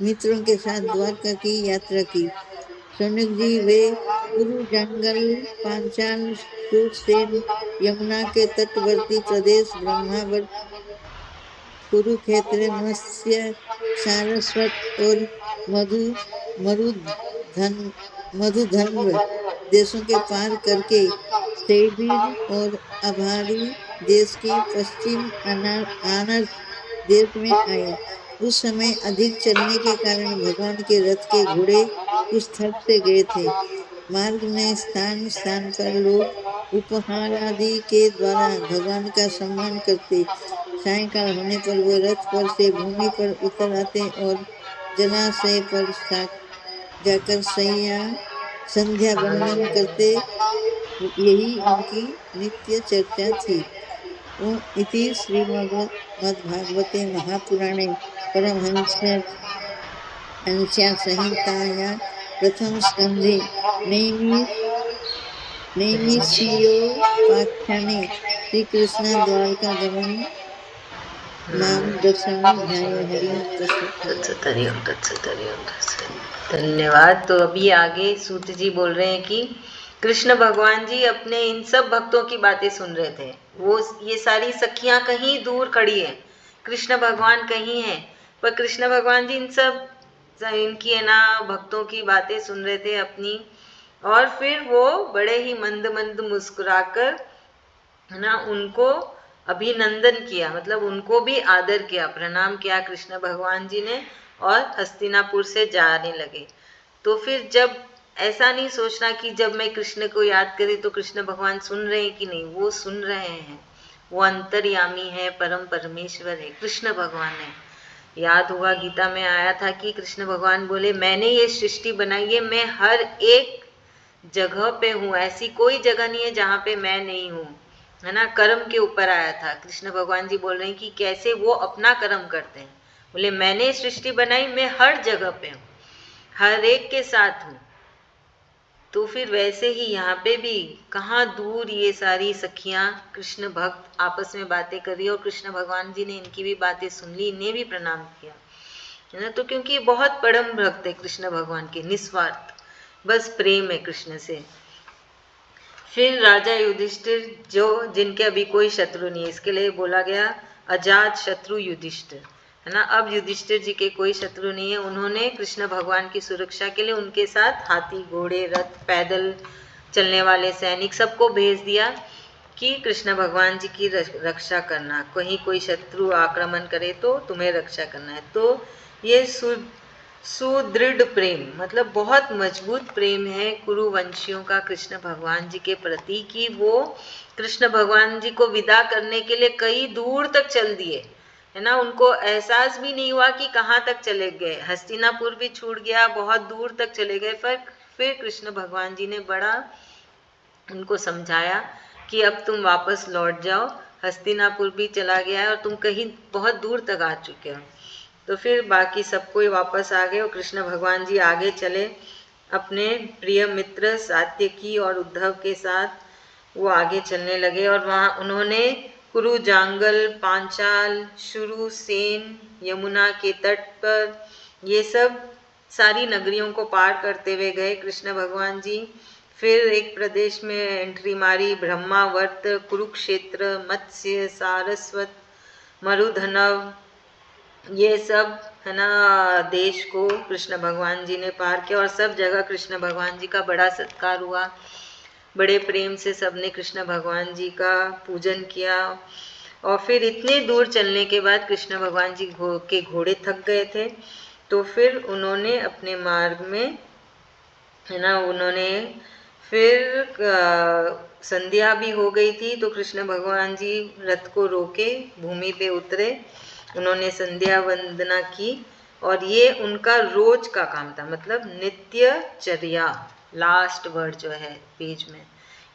मित्रों के साथ द्वारका की यात्रा की। शौनक जी वे कुरु जंगल, पांचाल, सुरसेन, यमुना के तटवर्ती प्रदेश, ब्रह्मावर्त, कुरुक्षेत्र, मत्स्य, सारस्वत और मधु मरुधन मधुधन्व देशों के पार करके सेबीर और अभारी देश की पश्चिम आनर्स देश में आए। उस समय अधिक चलने के कारण भगवान के रथ के घोड़े कुछ थक से गए थे। मार्ग में स्थान स्थान पर लोग उपहार आदि के द्वारा भगवान का सम्मान करते। सायंकाल होने पर वो रथ पर से भूमि पर उतर आते और जलाशय पर जाकर संध्या वंदन करते। यही उनकी नित्य चर्चा थी। इति श्रीमद्भागवते महापुराणे परमहंस्या संहितायां प्रथम स्कंधे नैमिषीयोपाख्याने श्री कृष्ण द्वारका गमन नाम दशमोऽध्यायः। हरिओम तत्सत्। हरिओम तत्सत्, हरिओम तत्सत्। धन्यवाद। तो अभी आगे सूत जी बोल रहे हैं कि कृष्ण भगवान जी अपने इन सब भक्तों की बातें सुन रहे थे। वो ये सारी सखियां कहीं दूर खड़ी है, कृष्ण भगवान कहीं है, पर कृष्ण भगवान जी इन सब इनकी है ना भक्तों की बातें सुन रहे थे अपनी। और फिर वो बड़े ही मंद मंद मुस्कुराकर है ना उनको अभिनंदन किया, मतलब उनको भी आदर किया, प्रणाम किया कृष्ण भगवान जी ने, और हस्तिनापुर से जाने लगे। तो फिर जब ऐसा नहीं सोचना कि जब मैं कृष्ण को याद करी तो कृष्ण भगवान सुन रहे हैं कि नहीं, वो सुन रहे हैं। वो अंतर्यामी है, परम परमेश्वर है, कृष्ण भगवान है। याद होगा गीता में आया था कि कृष्ण भगवान बोले मैंने ये सृष्टि बनाई है, मैं हर एक जगह पे हूँ, ऐसी कोई जगह नहीं है जहाँ पे मैं नहीं हूँ, है ना। कर्म के ऊपर आया था। कृष्ण भगवान जी बोल रहे हैं कि कैसे वो अपना कर्म करते हैं। बोले मैंने सृष्टि बनाई, मैं हर जगह पे हूँ, हर एक के साथ हूँ। तो फिर वैसे ही यहाँ पे भी कहाँ दूर ये सारी सखियां कृष्ण भक्त आपस में बातें कर रही, और कृष्ण भगवान जी ने इनकी भी बातें सुन ली, इन्हें भी प्रणाम किया, है ना। तो क्योंकि ये बहुत परम भक्त है कृष्ण भगवान के, निस्वार्थ, बस प्रेम है कृष्ण से। फिर राजा युधिष्ठिर, जो जिनके अभी कोई शत्रु नहीं है, इसके लिए बोला गया अजात शत्रु युधिष्ठिर, है ना। अब युधिष्ठिर जी के कोई शत्रु नहीं है। उन्होंने कृष्ण भगवान की सुरक्षा के लिए उनके साथ हाथी, घोड़े, रथ, पैदल चलने वाले सैनिक सबको भेज दिया कि कृष्ण भगवान जी की रक्षा करना, कहीं कोई शत्रु आक्रमण करे तो तुम्हें रक्षा करना है। तो ये सुदृढ़ प्रेम, मतलब बहुत मजबूत प्रेम है कुरुवंशियों का कृष्ण भगवान जी के प्रति, कि वो कृष्ण भगवान जी को विदा करने के लिए कई दूर तक चल दिए, है ना। उनको एहसास भी नहीं हुआ कि कहाँ तक चले गए। हस्तिनापुर भी छूट गया, बहुत दूर तक चले गए। फिर कृष्ण भगवान जी ने बड़ा उनको समझाया कि अब तुम वापस लौट जाओ, हस्तिनापुर भी चला गया है और तुम कहीं बहुत दूर तक आ चुके हो। तो फिर बाकी सब कोई वापस आ गए और कृष्ण भगवान जी आगे चले अपने प्रिय मित्र सात्यकी और उद्धव के साथ। वो आगे चलने लगे और वहाँ उन्होंने कुरु जांगल, पांचाल, शुरुसेन, यमुना के तट पर ये सब सारी नगरियों को पार करते हुए गए कृष्ण भगवान जी। फिर एक प्रदेश में एंट्री मारी, ब्रह्मावर्त, कुरुक्षेत्र, मत्स्य, सारस्वत, मरुधनव, ये सब है ना देश को कृष्ण भगवान जी ने पार किया। और सब जगह कृष्ण भगवान जी का बड़ा सत्कार हुआ, बड़े प्रेम से सबने कृष्ण भगवान जी का पूजन किया। और फिर इतने दूर चलने के बाद कृष्ण भगवान जी के घोड़े थक गए थे, तो फिर उन्होंने अपने मार्ग में, है ना, उन्होंने फिर संध्या भी हो गई थी, तो कृष्ण भगवान जी रथ को रोके भूमि पे उतरे, उन्होंने संध्या वंदना की। और ये उनका रोज का काम था, मतलब नित्य चर्या, लास्ट वर्ड जो है पेज में,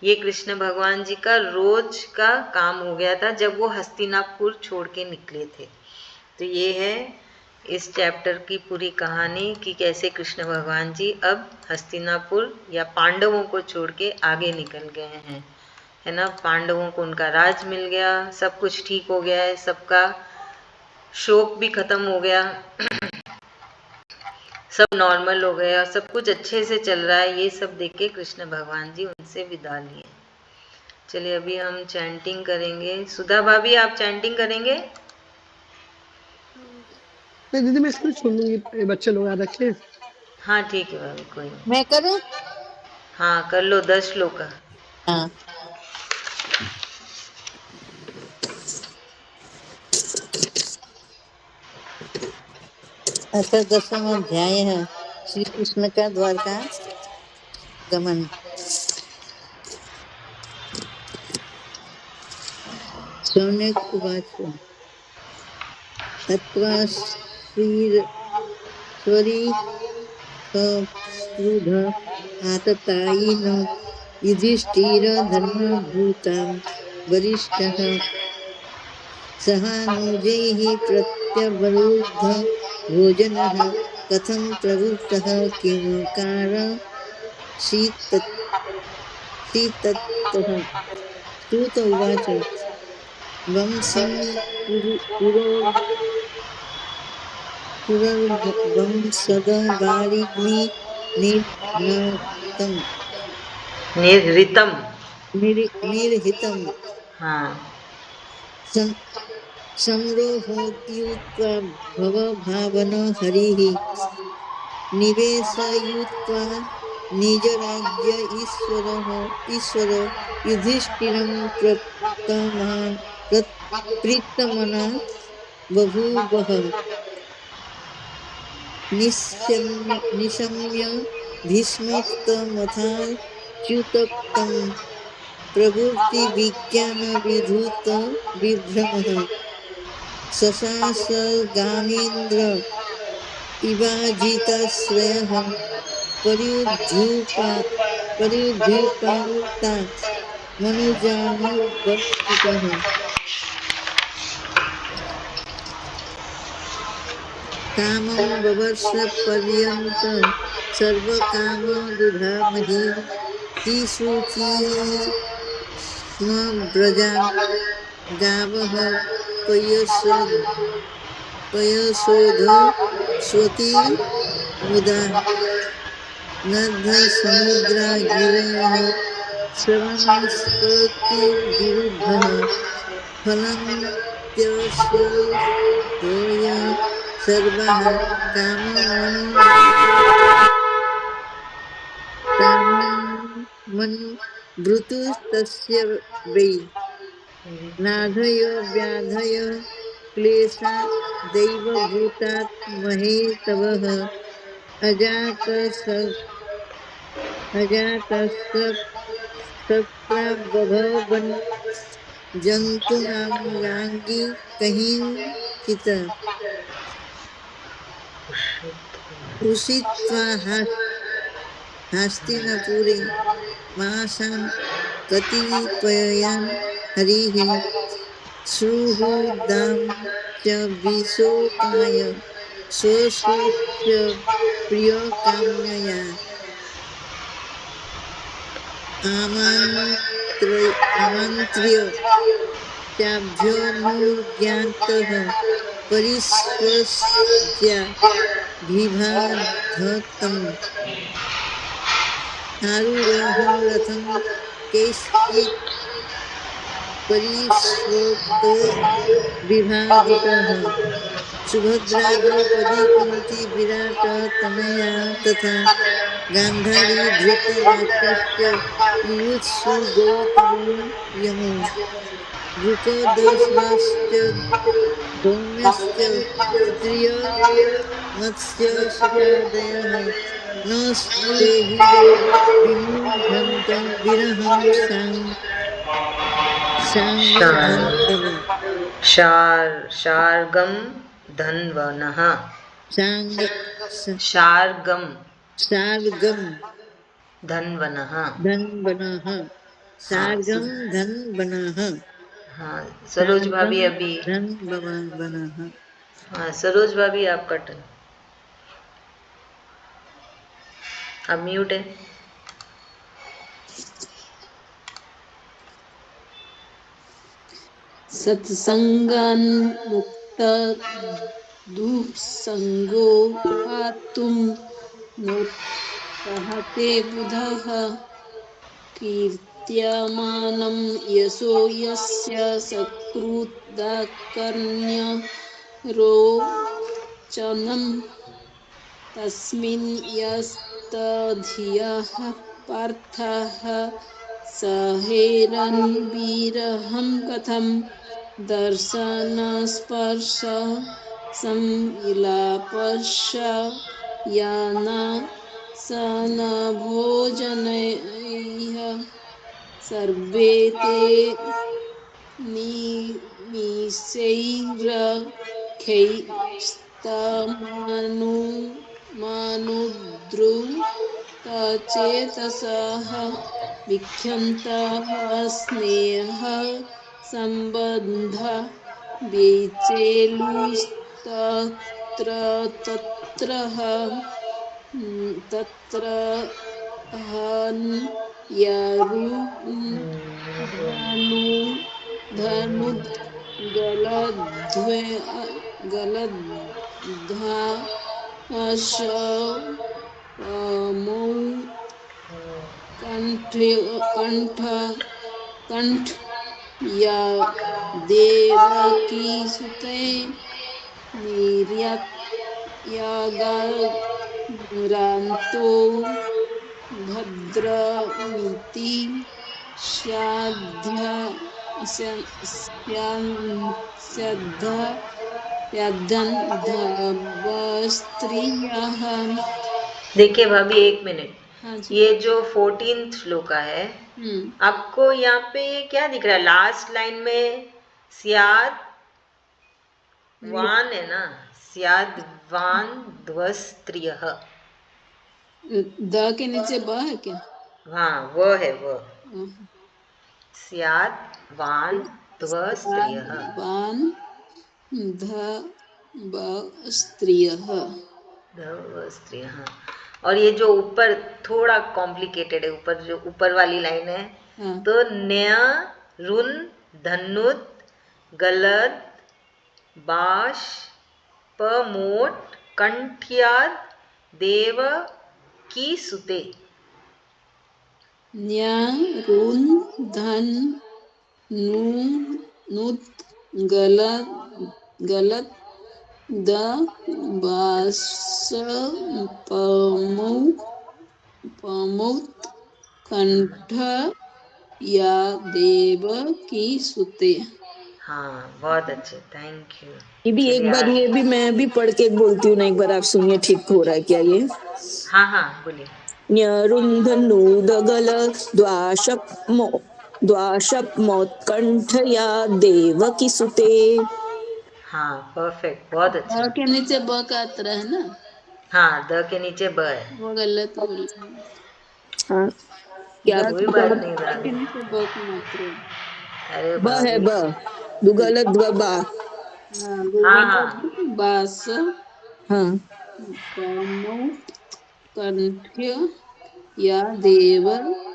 ये कृष्ण भगवान जी का रोज का काम हो गया था जब वो हस्तिनापुर छोड़ के निकले थे। तो ये है इस चैप्टर की पूरी कहानी कि कैसे कृष्ण भगवान जी अब हस्तिनापुर या पांडवों को छोड़ के आगे निकल गए हैं, है ना। पांडवों को उनका राज मिल गया, सब कुछ ठीक हो गया है, सबका शोक भी खत्म हो गया। सब नॉर्मल हो गए और सब कुछ अच्छे से चल रहा है, ये सब देख के कृष्ण भगवान जी उनसे विदा लिए। चलिए अभी हम चैंटिंग करेंगे। सुधा भाभी आप चैंटिंग करेंगे? नहीं दीदी, मैं इसको छोड़ दूंगी, ये बच्चे लोग याद रखे। हाँ ठीक है भाभी, कोई नहीं। मैं करूं? हाँ कर लो, 10 श्लोक का। हाँ। अथ 10वां अध्याय है, श्री कृष्ण का द्वारका गमन। सौनक उवाच हत्वा स्वरी आततायिन युधिष्ठिर धर्मभूतां वरिष्ठः सहानुजैः प्रत्यवरुद्ध भोजनः कथं प्रवृत्तः किमकार शीतत्तः। सूत उवाच वंशं पुरर्वंशदवारिणि निर्नतम् निर्ऋतम। निर्हितं हाँ। संरोहोत्युक्त्वा भवभावन हरिः निवेशयित्वा निजराज्य ईश्वर युधिष्ठिरं प्रीतमना बभूवः। निशम्य भीष्मस्तमथाच्युतक्तं प्रवृत्तिविज्ञानविधूत विभ्रमः शशासगामीन्द्र इवाजिताश्रयः पर्युद्ध्युपान्ता मनुजानुवर्तितः। कामं ववर्ष सर्वकामदुधामहि तिसृचीः स्म व्रजान् गावः पयसोध स्वती मुदा नद्धसमुद्रा गिरयः श्रवणस्पतिविरुद्धः फलन्त्यशोधोय सर्वाः काममन्वृतुस्तस्य वै नाधय व्याधय क्लेशा दैवभूतात् महेतवः अजातशत्राबभवन् जन्तूनां याज्ञी कहिंचित् उषित्वा हस्तिनपुरे मासान् कतिपयान् हरिः सुहृदां च विशोकाय स्वसुस्य प्रियकाम्यया आमन्त्र्य चाभ्यनुज्ञातः परिस्वज्य विभाधतम् आरुरोहं रथं कैश्चित् परिष्वक्तो विभाजितः सुभद्रा द्रौपदी कुन्ती विराट तनया तथा गान्धारी धृतराष्ट्रश्च युयुत्सु गौतमो यमो द्रुपदश्च धौम्यश्च स्त्रिय मत्स्यशिखादयः न स्तेहि विमुह्यन्त विरहं साङ्गधन्वः शार्गम धन्वनः। सार्गम धन्वनः। सार्गम धन्वनः। हाँ सरोज भाभी अभी। धन्वनः। हाँ सरोज भाभी आपका टर्न। अब म्यूट है। सत्संगान् मुक्त दुःसङ्गो पातुं नोत्सहते बुधः कीर्त्यमानं यशो यस्य सकृदाकर्ण्यरोचनं तस्मिन् यस्तधियः पार्थः सहेरन्विरहं कथं दर्शनस्पर्श संविलापश्च याना सनभोजनैः सर्वे ते निमिषैरखैस्तमनुद्रुतचेतसः विख्यन्तः स्नेह सम्बन्ध विचेलुस्तत्र तत्र गलद्धाशमौ कंठ या देवकीसुते निर्यागारान्तो भद्रमिति स्त्रियः। देखिए भाभी, एक मिनट। हाँ जी। ये जो 14th श्लोका है, आपको यहाँ पे क्या दिख रहा है? लास्ट लाइन में स्याद वान है ना, स्याद वान द्वस्त्रियः। द के नीचे ब है क्या? हाँ, वो है वो। स्याद वान द्वस्त्रियः। वान ध ब स्त्रियः। स्त्रियः। और ये जो ऊपर थोड़ा कॉम्प्लिकेटेड है, ऊपर जो ऊपर वाली लाइन है, तो न्य रुन धनुत गलद बाश पमोट कंठ्याद देव की सुते। न्या रुन धन नु नुत गलत द बास पमौत कंठ या देव की सुते। हाँ, बहुत अच्छे, थैंक यू। ये भी एक बार, ये भी मैं भी पढ़ के बोलती हूँ ना, एक बार आप सुनिए, ठीक हो रहा है क्या ये? हाँ हाँ, बोलिए। न्यरुन्धनुदगल द्वाशप्मोत्कण्ठ या देवकी सुते। हाँ, परफेक्ट, बहुत अच्छा। के नीचे ब का अत्र है ना? हाँ, द के नीचे ब है। वो गलत बोल। हाँ, क्या कोई बात नहीं के भाभी। नीचे ब को मात्र है। अरे ब है, भाभी। ब दुगल द्वबा। हाँ, बास हाँ, कंठ्य या देव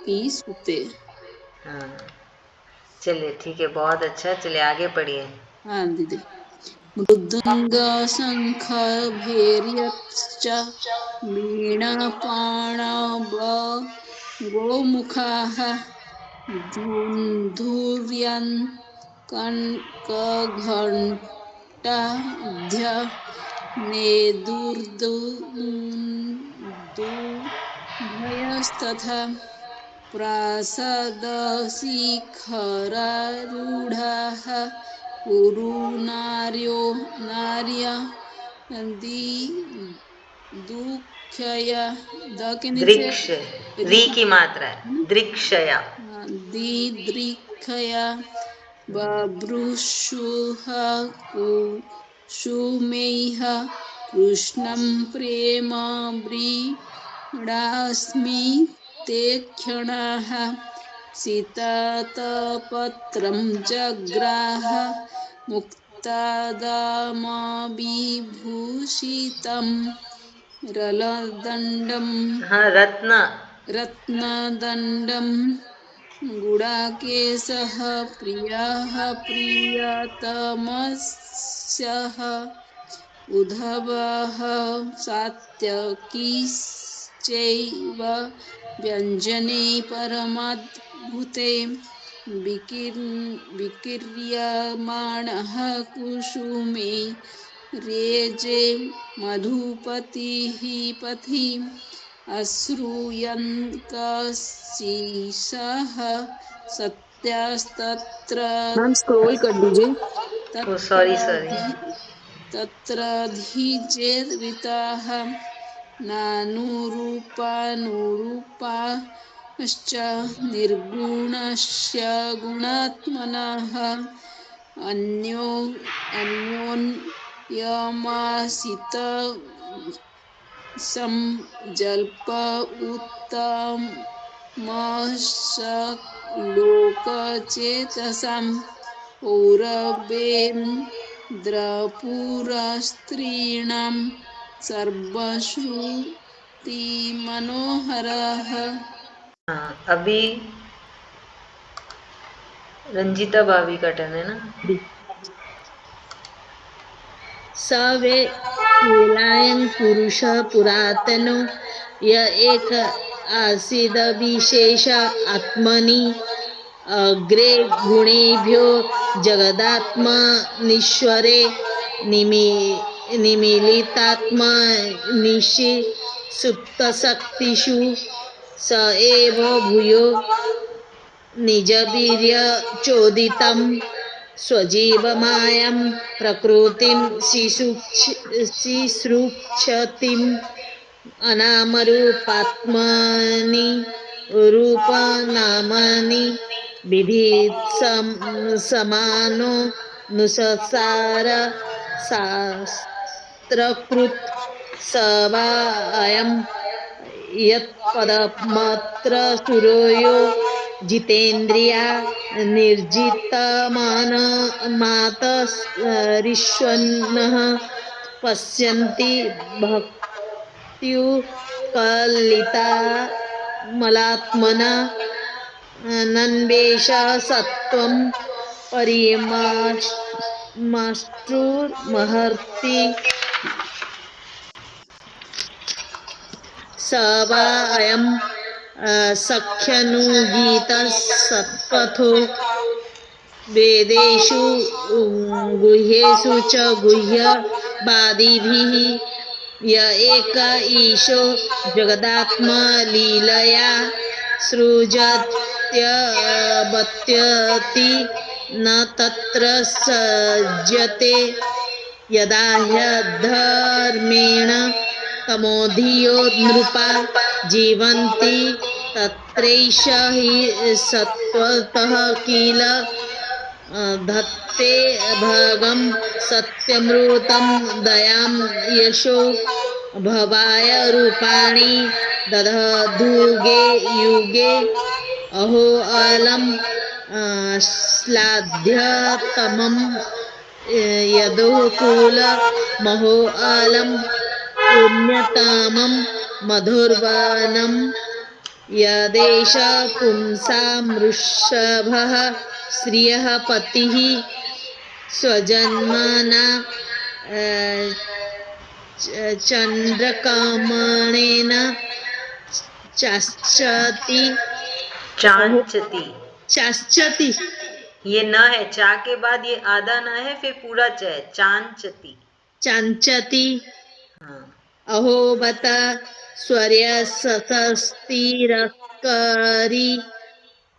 की सुते। हाँ, चलिए ठीक है, बहुत अच्छा। चलिए आगे पढ़िए। हाँ दीदी। मृदंग शंख भैर्यश्च वीणापाणव गोमुखाः धुन्धुर्यन् कघण्टाढ्य नेदुर्दुभयस्तथा प्रासादशिखरारूढाः नार्य दुःखया द के नीचे दृक्ष, री की मात्रा है, दृक्षया। दीदृक्षया बभ्रुषुः कुसुमैः कृष्णं प्रेम व्रीडास्मि ते क्षणाः सीतातपत्रं जग्राह मुक्तादामविभूषितं रलदण्डं। हाँ, रत्नदण्डं गुडाकेशः प्रियः प्रियतमस्यः उद्धवः सात्यकीश्चैव व्यञ्जने परमाद्भुते विकीर्यमाणः कुसुमे रेजे मधुपतिः पथि अश्रूयन् कशिशः सत्यास्तत्र मैम स्क्रॉल कर दीजिए। ओ सॉरी सॉरी। तत्राधिचेद्विताः नानुरूपानुरूपाश्च निर्गुणस्य गुणात्मनः अन्योन्यमासित संजल्प उत्तमश्लोकचेतसाम् पौरवेन्द्रपुरस्त्रीणां सर्वश्रुतिमनोहरः। हाँ, अभी रंजीता भाभी का टर्न है ना। स वे शीलायं पुरुष पुरातनो य एक आसीद विशेष आत्मनि अग्रे गुणेभ्यो जगदात्मनीश्वरे निमीलितात्मनिषि सुप्तशक्तिषु स एव भूयो निजवीर्यचोदितं स्वजीवमायं प्रकृतिं शिश्रुक्षतिम् अनामरूपात्मनि रूपनामनि समानो नुससार शास्त्रकृत् स वा अयं यत्पदमत्र सुरोयो जितेन्द्रिया निर्जितमानमातरिष्वन्नः पश्यन्ति भक्त्युत्कलिता मलात्मना नन्वेष सत्त्वं परिमाष्टुर्महर्ति स वा अयं सख्यनुगीतः सत्पथो वेदेषु गुह्येषु च गुह्यवादिभिः य एक ईशो जगदात्मलीलया सृजत्यवत्यति न तत्र सज्जते यदा ह्यधर्मेण तमोधियो नृपा जीवन्ति तत्रैष हि सत्त्वतः किल धत्ते भगं सत्यमृतं दयां यशो भवाय रूपाणि दधदुगे युगे अहो अलं श्लाघ्यतमं यदोकुल महो अलं पुण्यतमं मधुर्वनं यदेष पुंसां वृषभः श्रियः पतिः स्वजन्मना चन्द्रकामणेन चाश्चति चाश्चति। ये न है, चा के बाद ये आधा न है, फिर पूरा च है, चांचति। हाँ। अहो बत स्वर्यसस्तिरकरी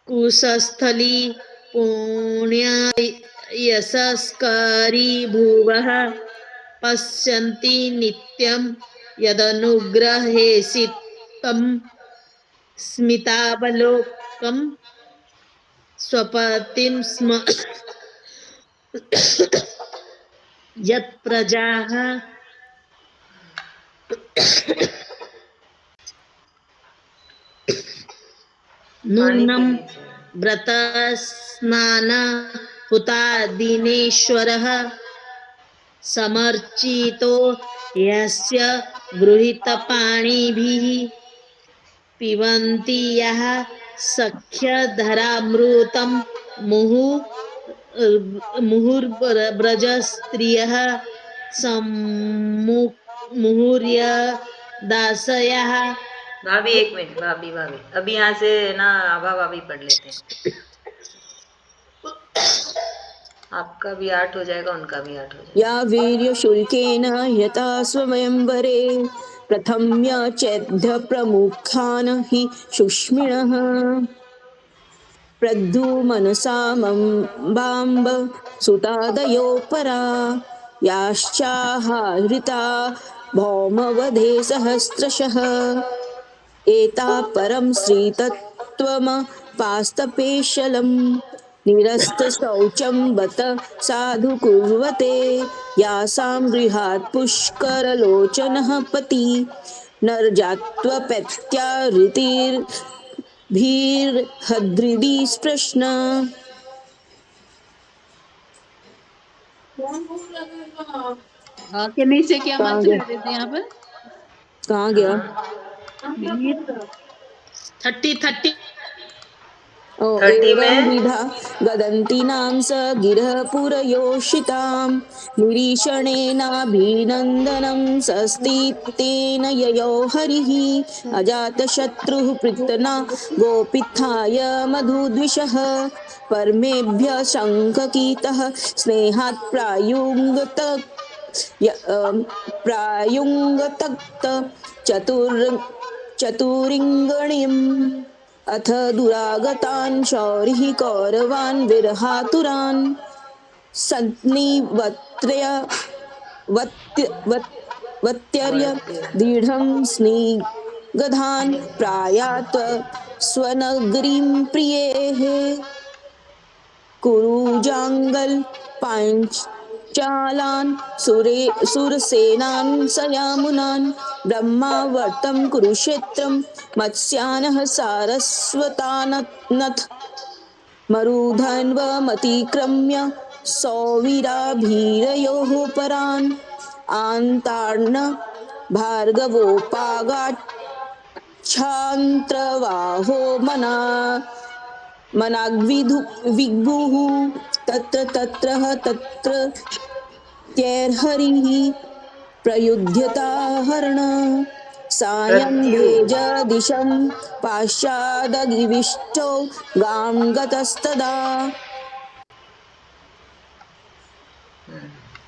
कुशस्थली पुण्य यशस्करी भुवः पश्यन्ति नित्यं यदनुग्रहेसितं स्मितावलोकं स्वपतिं स्म यत्प्रजाः नूनं व्रतस्नान हुता दिनेश्वरः समर्चितो यस्य गृहीतपाणिभिः पिबन्ति यः सख्यधरामृतं मुहुर्ब्रजस्त्रियः मुहुर्य दासयः। भाभी एक मिनट, भाभी अभी यहाँ से ना आभा भाभी पढ़ लेते हैं। आपका भी 8 हो जाएगा, उनका भी 8 हो जाएगा। या वीर्यशुल्केन यथा स्वयंवरे प्रथम्य चेद्य प्रमुखान् हि शुष्मिणः प्रद्युम्नसामम्बाम्ब सुतादयो परा याश्चाहृता भौमवधे सहस्रशः एता परं श्रीतत्त्वमपास्तपेशलं निरस्तशौचं बत साधु कुर्वते यासां गृहात् पुष्करलोचनः पति नरजात्वपैत्या ऋतिर्भिर्हद्रिदि स्पृश्न। के नीचे क्या कहाँ मात्रा गया दे देते यहाँ पर? कहाँ गया? 30 30 एवं में विधा गदन्तीनां स गिरः पुरयोषितां निरीक्षणेनाभिनन्दनं सस्तितेन ययौ हरिः अजातशत्रुः पृतना गोपित्थाय मधुद्विषः परमेभ्यः शङ्खकीतः स्नेहात् प्रायुङ्गतक्त चतुरिङ्गणिम् अथ दुरागतान् शौरिः कौरवान् विरहातुरान् वत्यर्य दृढं स्निग्धान् प्रायात स्वनगरीं प्रियेः कुरुजाङ्गल पाञ्चालान् सुरसेनान् सयामुनान् ब्रह्मावर्तं कुरुक्षेत्रं मत्स्यानः सारस्वतानथ मरुधन्वमतिक्रम्य सौवीराभिरयोः परान् आन्तार्न भार्गवोपागाच्छान्त्रवाहो मनाग्विगुः तत्र त्यैर्हरिः प्रयुध्यता हरण सायं भेजदिशं पाश्चादगिविष्टो गां गतस्तदा।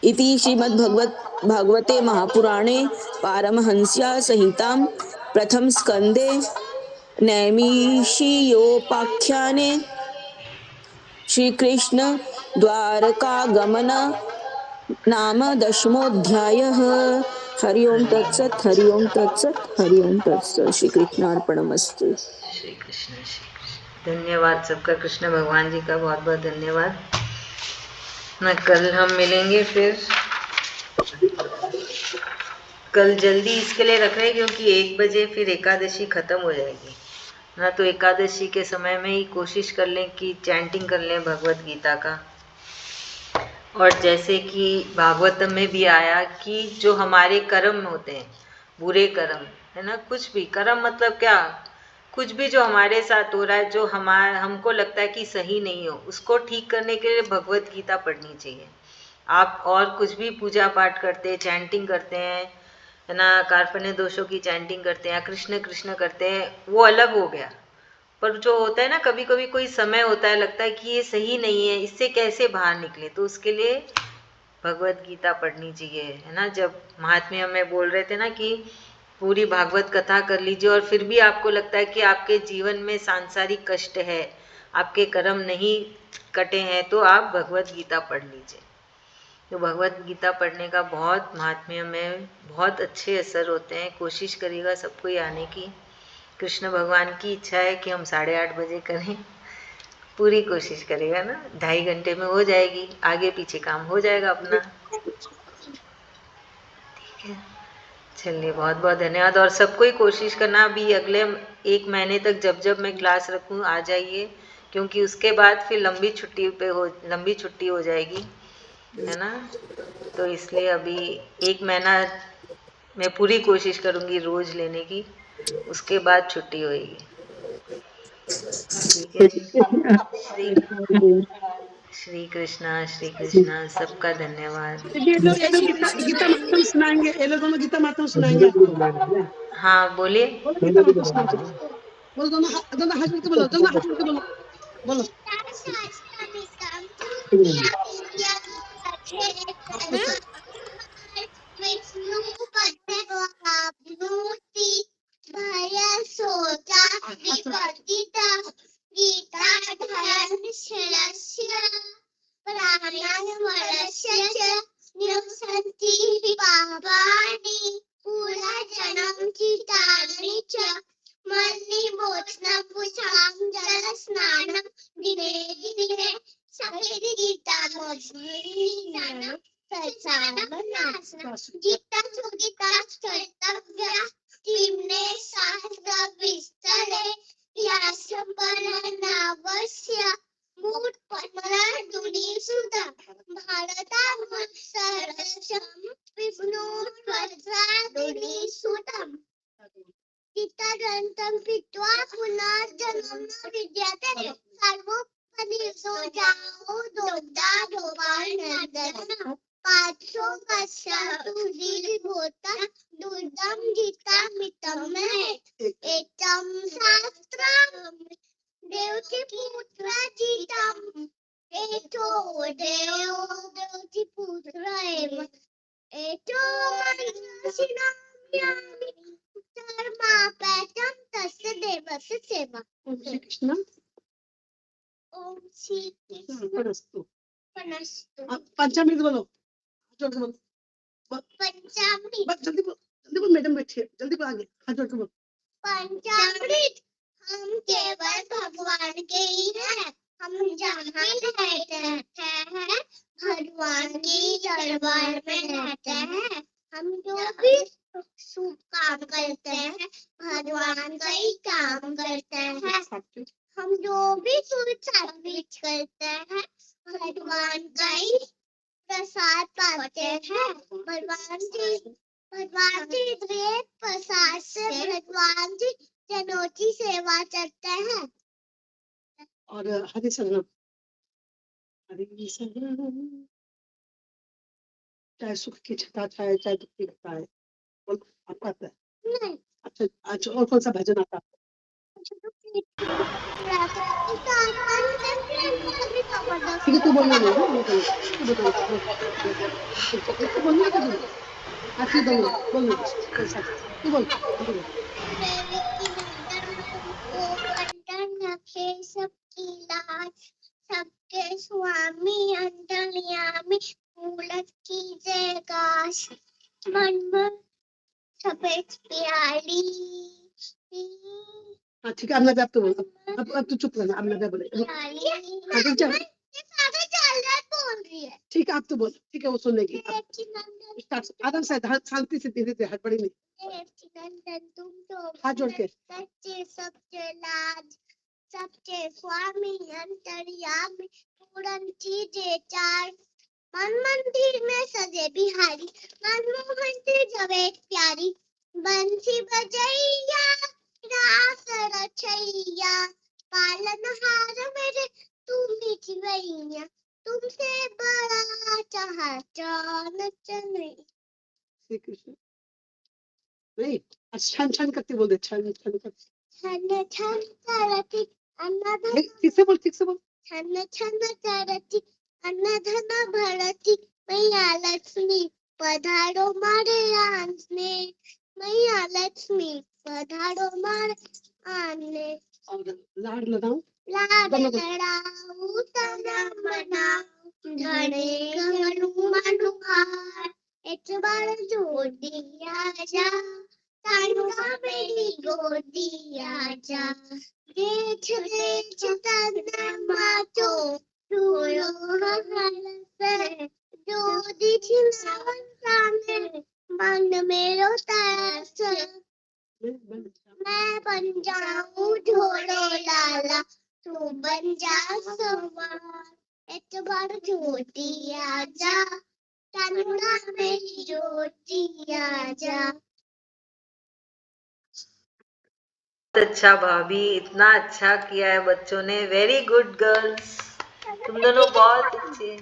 इति श्रीमद्भागवते महापुराणे पारमहंस्या संहितां प्रथमस्कन्धे नैमिषीयोपाख्याने श्रीकृष्ण द्वारकागमन नाम 10मोऽध्यायः। हरि ओम तत्सत, हरि ओम तत्सत, हरि ओम तत्सत। श्री कृष्णार्पणमस्तु। श्री कृष्ण। धन्यवाद सबका, कृष्ण भगवान जी का बहुत बहुत धन्यवाद ना। कल हम मिलेंगे फिर। कल जल्दी इसके लिए रख रहे हैं क्योंकि 1 बजे फिर एकादशी खत्म हो जाएगी ना, तो एकादशी के समय में ही कोशिश कर लें कि चैंटिंग कर लें भगवत गीता का। और जैसे कि भागवतम में भी आया कि जो हमारे कर्म होते हैं, बुरे कर्म है ना, कुछ भी कर्म मतलब क्या, कुछ भी जो हमारे साथ हो रहा है, जो हमको लगता है कि सही नहीं हो, उसको ठीक करने के लिए भगवत गीता पढ़नी चाहिए। आप और कुछ भी पूजा पाठ करते हैं, चैंटिंग करते हैं है ना, कार्पण्य दोषों की चैंटिंग करते हैं, कृष्ण कृष्ण करते हैं, वो अलग हो गया। पर जो होता है ना, कभी कभी कोई समय होता है, लगता है कि ये सही नहीं है, इससे कैसे बाहर निकले, तो उसके लिए भगवत गीता पढ़नी चाहिए है ना। जब महात्म्य में बोल रहे थे ना कि पूरी भागवत कथा कर लीजिए और फिर भी आपको लगता है कि आपके जीवन में सांसारिक कष्ट है, आपके कर्म नहीं कटे हैं, तो आप भगवत गीता पढ़ लीजिए। तो भगवत गीता पढ़ने का बहुत महात्म्य में बहुत अच्छे असर होते हैं। कोशिश करिएगा सबको आने की। कृष्ण भगवान की इच्छा है कि हम 8:30 बजे करें, पूरी कोशिश करेगा ना। 2.5 घंटे में हो जाएगी, आगे पीछे काम हो जाएगा अपना। ठीक है, चलिए बहुत बहुत धन्यवाद। और सबको ही कोशिश करना, अभी अगले 1 महीने तक जब मैं क्लास रखूँ आ जाइए, क्योंकि उसके बाद फिर लंबी छुट्टी हो जाएगी है ना। तो इसलिए अभी 1 महीना मैं पूरी कोशिश करूँगी रोज लेने की, उसके बाद छुट्टी होगी। ठीक है जी। श्री कृष्णा सबका धन्यवाद। ये लोग गीता मातम सुनाएंगे, ये लोग दोनों गीता मातम सुनाएंगे आपको। हाँ बोलिए। बोलो गीता मातम सुनाओ। बोलो दोनों हाथ जोड़ के बोलो, दोनों हाथ जोड़ के बोलो, बोलो। विष्णु भय सोचा विपतिता गीता धर्म शिरस्य प्राणस्मरस्य च निवसन्ति पापानि पूर्वजन्म चितानि च मन्निमोचनं पुषां जलस्नानं दिने दिने सखेति गीता मोचनं गीता सुगीता कर्तव्या तिम्ने शास्त्र विस्तरे यासंपन्नावस्य मूढ पन्ना दुनी सुधा भारता सरसम विष्णु वज्रा दुनी सुधम गीता ग्रंथम पित्वा पुनर्जन्म विद्यते सर्वोपनिषदो जाओ दोद्धा दोबान पाँचों वर्षातु होता दुर्दम गीता मितम है एकम शास्त्रम देवकी पुत्र जीतम एतो देवकी पुत्र एव एतो मनसिनाम्यामि धर्मापैतम तस्य देवस्य सेवा। ओम श्री कृष्ण। ओम श्री कृष्ण। पंचामृत बोलो, जोड़ के बोलो। पंचामृत जल्दी बोलो, मैडम बैठी है, जल्दी बोलो, आगे हाथ जोड़ के बोलो। पंचामृत हम केवल भगवान के ही हैं। हम जहाँ रहते हैं भगवान की दरबार में रहते हैं। हम जो भी शुभ काम करते हैं भगवान का ही काम करते हैं। हम जो भी शुभ सर्विस करते हैं भगवान का ही प्रसाद पाते हैं। भगवान जी प्रसाद से भगवान जी जनों की सेवा करते हैं। और हरि शरणम, हरि शरणम। चाहे सुख की छटा छाए, चाहे दुख की घटा है। बोलो, आपको आता है? नहीं। अच्छा और कौन सा भजन आता है? ठीक है, तू बोलना नहीं, तू बोलना, तू बोलना क्या बोलो? आखिरी बोलो, बोलना तू बोल। सबकी लाज सबके स्वामी अंतर्यामी मूलत की जय काश मन मन सफेद प्यारी। हाँ ठीक है, अब लगा, तो बोल। अब तू चुप रहना, अब लगा बोले। बोल रही है। ठीक है, आप तो बोल, ठीक है, वो सुनेगी। आराम से, शांति से, धीरे धीरे, हड़बड़ी नहीं। तुम तो हाथ जोड़ के। सबके लाज सबके स्वामी अंतर्यामी पूरन चीजें चार मन मंदिर में सजे बिहारी मनमोहन से जवे प्यारी बंसी बजैया रास रचैया पालनहार मेरे तुम मिठवैया तुमसे बड़ा चाहता नहीं। श्री कृष्ण। नहीं, छन छन करते बोल दे, छन छन करते। छन छन करती अन्नधन। ठीक से बोल, ठीक से बोल। छन छन करती अन्नधन भरती मैया लक्ष्मी पधारो मारे आंगने मैया लक्ष्मी पधारो मारे आंगने। और लाड लगाऊं, लाड लड़ाऊं तना मनाऊं घड़े घड़ू मनुहार एक बार जोड़िया जा तानुआ मेरी गोदिया जा देख देख तना माचो रूलो हर जो दिखी सावन सामने मन मेरो तरस मैं बन जाऊं ढोलो लाला तू बन जा सवार एक बार जोड़ी आजा तानुआ मेरी जोड़ी आजा। अच्छा भाभी, इतना अच्छा किया है बच्चों ने, वेरी गुड गर्ल्स। तुम दोनों बहुत अच्छे हैं।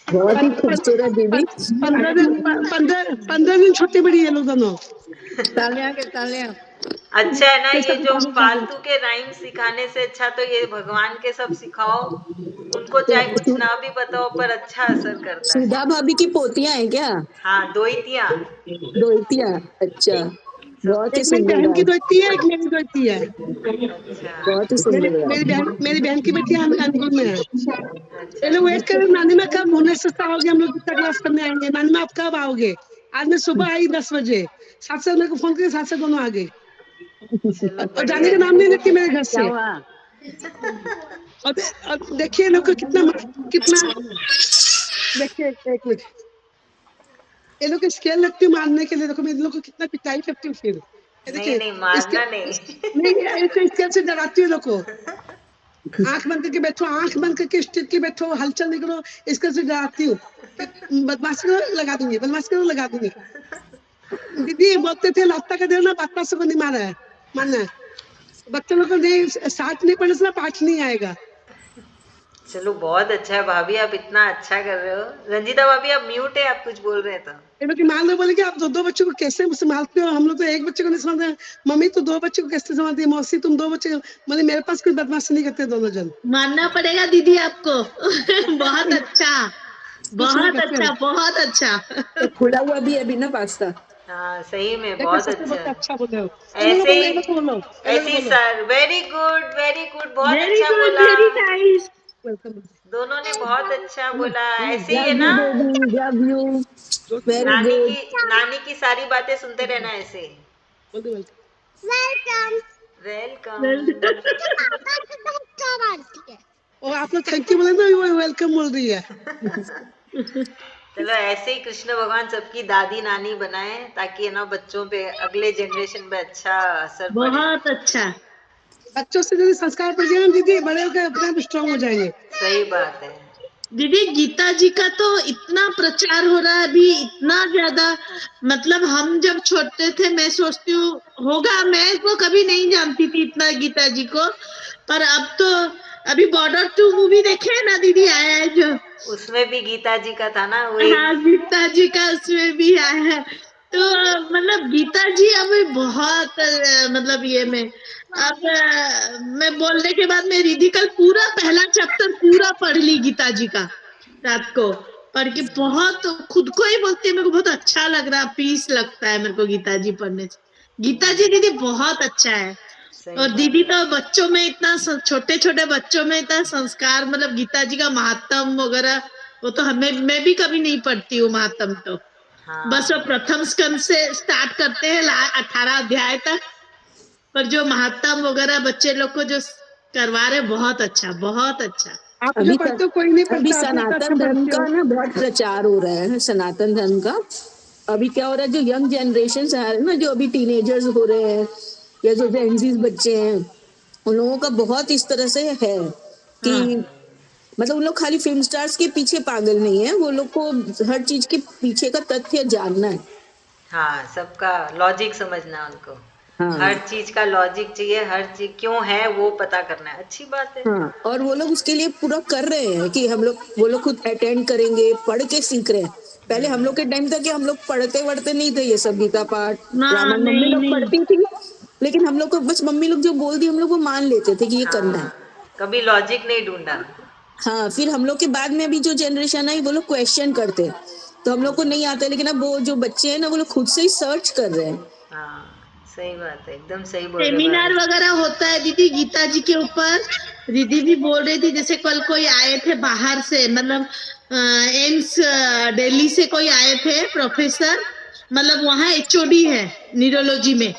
बहुत ही खूबसूरत दीदी। 15 दिन छोटे बड़ी है लोग दोनों। तालियां के तालियां। अच्छा है ना, कैसा ये जो बताऊं? फालतू के राइम सिखाने से अच्छा तो ये भगवान के सब सिखाओ, उनको चाहे कुछ ना भी पता हो पर अच्छा असर करता है। सुधा भाभी की पोतियां हैं क्या? हाँ, दोइतियाँ। दोइतियां, अच्छा। बहुत ही एक मेरी सुंदर बहन की बात। दोस्ती है, एक मेरी दोस्ती है। अच्छा बहुत ही मेरी सुंदर मेरी बात। बहन मेरी बहन की बेटी अनुगुल में है। अच्छा ये लोग वेट अच्छा। कर रहे हैं, नानी माँ कब होने सस्ता आओगे, हम लोग गीता क्लास करने आएंगे, नानी माँ आप कब आओगे। आज मैं सुबह आई 10 बजे, 7 से मेरे को फोन करके 7 से दोनों आ गए चलो और जाने बढ़िया का नाम है। नहीं लेती मेरे घर क्या से। हुआ? और देखिए लोग को कितना कितना, देखिए एक मिनट, ये लोग की स्केल लगती है मारने के लिए, देखो मैं इन लोग को कितना पिटाई करती हूँ फिर। ये नहीं देखिए नहीं, इसके मारना नहीं। नहीं, ऐसे स्केल से डराती हूँ लोग को। आंख बंद करके बैठो, आंख बंद करके स्टिक के बैठो, हलचल नहीं करो, इसके से डराती हूँ। बदमाश करो लगा दूंगी, बदमाश करो लगा दूंगी। दीदी बोलते थे लाता का देना, बात से को नहीं मारा है, मानना है। बच्चों लोग को नहीं, साथ नहीं पढ़ने से पाठ नहीं आएगा। चलो बहुत अच्छा है भाभी, आप इतना अच्छा कर रहे हो। रंजीता भाभी आप म्यूट है, आप कुछ बोल रहे थे। ये लोग की मान लो बोले कि आप दो बच्चों को कैसे संभालते हो, हम लोग तो एक बच्चे को नहीं संभालते। मम्मी तो 2 बच्चे को कैसे संभालती है, मौसी तुम 2 बच्चे, मतलब मेरे पास कोई बदमाशी नहीं करते दोनों जन। मानना पड़ेगा दीदी आपको। बहुत अच्छा, कुछ नहीं बहुत करते अच्छा, हम। बहुत अच्छा। तो खुला हुआ भी अभी ना पास्ता। हाँ सही में देखिए बहुत सबसे अच्छा बोलते है। अच्छा बोल रहे हो। ये लोग ऐसे बोलो, ये ही, लोग बोलो, ये लोग ऐसे ही बोलो। Sir, very good very good, बहुत वेरी अच्छा गुड, बोला। Very nice. वेलकम। दोनों ने बहुत अच्छा बोला, ऐसे ही है लव ना। You baby, love you. Very नानी गुड। की नानी की सारी बातें सुनते रहना ऐसे। वेलकम। वेलकम। पापा से धक्का मारती है। और आप लोग थैंक यू बोले ना, वो वेलकम बोल रही है। चलो ऐसे ही कृष्ण भगवान सबकी दादी नानी बनाए, ताकि है ना बच्चों पे, अगले जनरेशन पे अच्छा असर पड़े। बहुत अच्छा। बच्चों से यदि संस्कार पड़ जाए ना दीदी, बड़े होकर अपने आप स्ट्रांग हो जाएंगे। सही बात है। दीदी गीता जी का तो इतना प्रचार हो रहा है अभी, इतना ज्यादा। मतलब हम जब छोटे थे, मैं सोचती हूँ होगा, मैं तो कभी नहीं जानती थी इतना गीता जी को, पर अब तो अभी बॉर्डर 2 मूवी देखे है ना दीदी, आया है जो। उसमें भी गीता जी का था ना वो एक। हाँ, गीता जी का उसमें भी आया है। तो मतलब गीता जी अभी बहुत मतलब ये में अब मैं बोलने के बाद मैं रिधि कल पूरा पहला चैप्टर पूरा पढ़ ली गीता जी का, रात को पढ़ के बहुत खुद को ही बोलती है, मेरे को बहुत अच्छा लग रहा है, पीस लगता है मेरे को गीता जी पढ़ने से। गीता जी दीदी बहुत अच्छा है। सही और बात दीदी है। तो बच्चों में इतना, छोटे छोटे बच्चों में इतना संस्कार, मतलब गीता जी का महात्म वगैरह, वो तो हमें, मैं भी कभी नहीं पढ़ती हूँ महात्म, तो बस वो हाँ प्रथम स्कंद से स्टार्ट करते हैं 18 अध्याय तक, पर जो महात्म वगैरह बच्चे लोग को जो करवा रहे, बहुत अच्छा, बहुत अच्छा। आप जो अभी पढ़ते हो कोई नहीं अभी पढ़ता, आप लोग तो अच्छा सनातन धर्म पढ़ते का हो। ना बहुत प्रचार हो रहा है, सनातन धर्म का। अभी क्या हो रहा है, जो यंग जनरेशन आ रहे हैं ना, जो अभी टीनेजर्स हो रहे हैं या जो जेनजीज बच्चे हैं, उन लोगों का बहुत इस तरह से है कि मतलब उन लोग खाली फिल्म स्टार्स के पीछे पागल नहीं है, वो लोग को हर चीज के पीछे का तथ्य जानना है। हाँ, सबका लॉजिक समझना उनको। हाँ हर चीज का लॉजिक चाहिए, हर चीज क्यों है वो पता करना है, अच्छी बात है। हाँ, और वो लोग उसके लिए पूरा कर रहे हैं कि हम लोग, वो लोग खुद अटेंड करेंगे, पढ़ के सीख रहे हैं। पहले हम लोग के टाइम था कि हम लोग पढ़ते वढ़ते नहीं थे ये सब, गीता पाठ ना, रामायण मम्मी नहीं लोग नहीं। पढ़ती थी, लेकिन हम लोग को बस मम्मी लोग जो बोल दी हम लोग वो मान लेते थे कि ये करना है। हाँ, कभी लॉजिक नहीं ढूंढा। हाँ, फिर हम लोग के बाद में अभी जो जनरेशन आई वो लोग क्वेश्चन करते हैं, तो हम लोग को नहीं आता, लेकिन अब वो जो बच्चे हैं ना, वो लोग खुद से ही सर्च कर रहे हैं। हाँ सही बात है, एकदम सही बोल रहे सेमिनार भाभी। वगैरह होता है दीदी गीता जी के ऊपर। दीदी भी बोल रही थी, जैसे कल कोई आए थे बाहर से, मतलब एम्स दिल्ली से कोई आए थे प्रोफेसर, मतलब वहाँ एचओडी है न्यूरोलॉजी में,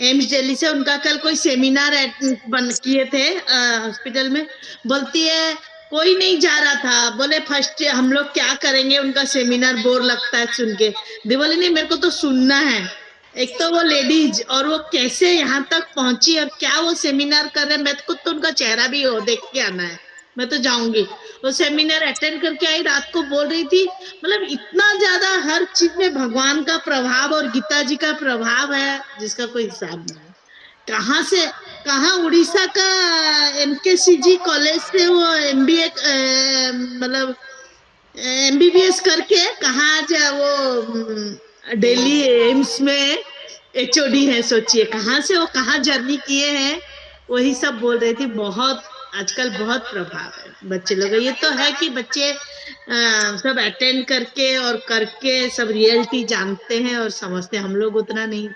एम्स दिल्ली से। उनका कल कोई सेमिनार बन किए थे हॉस्पिटल में। बोलती है कोई नहीं जा रहा था, बोले फर्स्ट हम लोग क्या करेंगे, उनका सेमिनार बोर लगता है सुन के। दे बोले नहीं, मेरे को तो सुनना है। एक तो वो लेडीज, और वो कैसे यहाँ तक पहुंची और क्या वो सेमिनार कर रहे हैं, मैं तो उनका चेहरा भी हो देख के आना है, मैं तो जाऊंगी। वो सेमिनार अटेंड करके आई, रात को बोल रही थी, मतलब इतना ज्यादा हर चीज में भगवान का प्रभाव और गीता जी का प्रभाव है जिसका कोई हिसाब नहीं है। कहाँ से कहाँ उड़ीसा का MKCG कॉलेज से वो MBA मतलब MBBS करके कहाँ जा वो दिल्ली एम्स में HOD है। सोचिए कहाँ से वो कहाँ जर्नी किए हैं, वही सब बोल रहे थे। बहुत आजकल बहुत प्रभाव है बच्चे लोग। ये तो है कि बच्चे सब अटेंड करके और करके सब रियलिटी जानते हैं और समझते हैं, हम लोग उतना नहीं।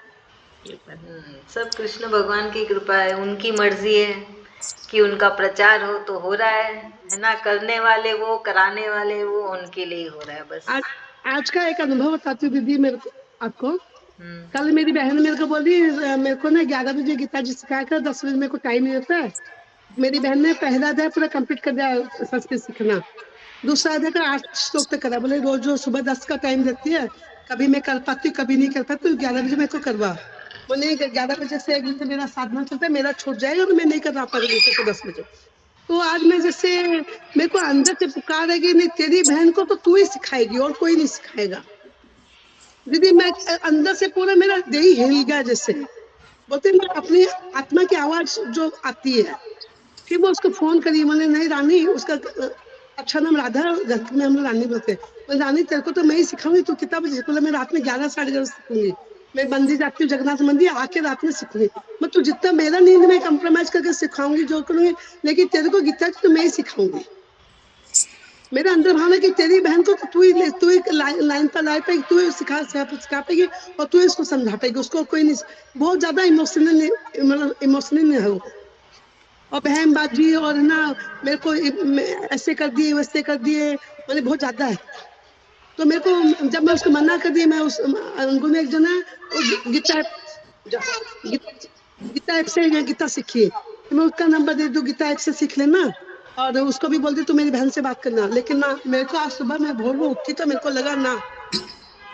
सब कृष्ण भगवान की कृपा है, उनकी मर्जी है कि उनका प्रचार हो तो हो रहा है ना। करने वाले वो, कराने वाले वो, उनके लिए हो रहा है बस। आज का एक अनुभव बताती हूँ दीदी मेरे को, आपको। कल मेरी बहन मेरे को बोली, मेरे को ना 11 बजे गीता जी सिखाया कर, 10 बजे मेरे को टाइम नहीं होता है। मेरी बहन ने पहला अध्याय पूरा कंप्लीट कर दिया संस्कृत सीखना, दूसरा अध्याय का 8 श्लोक तक करा। बोले रोज रोज सुबह 10 का टाइम देती है, कभी मैं कर पाती हूँ कभी नहीं कर पाती, तो 11 बजे मेरे को करवा। बोले 11 बजे से 1 घंटे मेरा साधना चलता है, मेरा छूट जाएगा तो मैं नहीं कर पा रही 10 बजे। तो आज मैं जैसे मेरे को अंदर से पुकार है कि नहीं, तेरी बहन को तो तू ही सिखाएगी और कोई नहीं सिखाएगा। दीदी मैं अंदर से पूरा मेरा देह हिल गया, जैसे बोलते मैं अपनी आत्मा की आवाज जो आती है। फिर वो उसको फोन करी, बोले नहीं रानी, उसका अच्छा नाम राधा, घर में हम लोग रानी बोलते हैं। रानी तेरे को तो मैं ही सिखाऊंगी, तू कितना बजे? बोला मैं रात में 11 साढ़े 11 सीखूंगी, मैं मंदिर जाती हूँ जगन्नाथ मंदिर, आके रात में सीखूंगी। मैं तू जितना मेरा नींद में कंप्रोमाइज करके सिखाऊंगी जो करूंगी, लेकिन तेरे को गीता तो मैं ही सिखाऊंगी। मेरा अंदर भावना कि तेरी बहन को तू ही लाइन पर ला पाएगी, तू ही सिखा पाएगी और तू इसको समझा पाएगी, उसको कोई नहीं। बहुत ज्यादा इमोशनल, मतलब इमोशनल नहीं है। और बहन बाजी और ना मेरे को ऐसे कर दिए वैसे कर दिए, मैंने बहुत ज्यादा है। तो मेरे को जब मैं उसको मना कर दी, मैं उस अंगुल में एक जन है गीता ऐप से गीता सीखिए, तो मैं उसका नंबर दे दूं, गीता ऐप से सीख लेना और उसको भी बोल दी तू मेरी बहन से बात करना। लेकिन ना, मेरे को आज सुबह मैं भोर में उठी तो मेरे को लगा ना,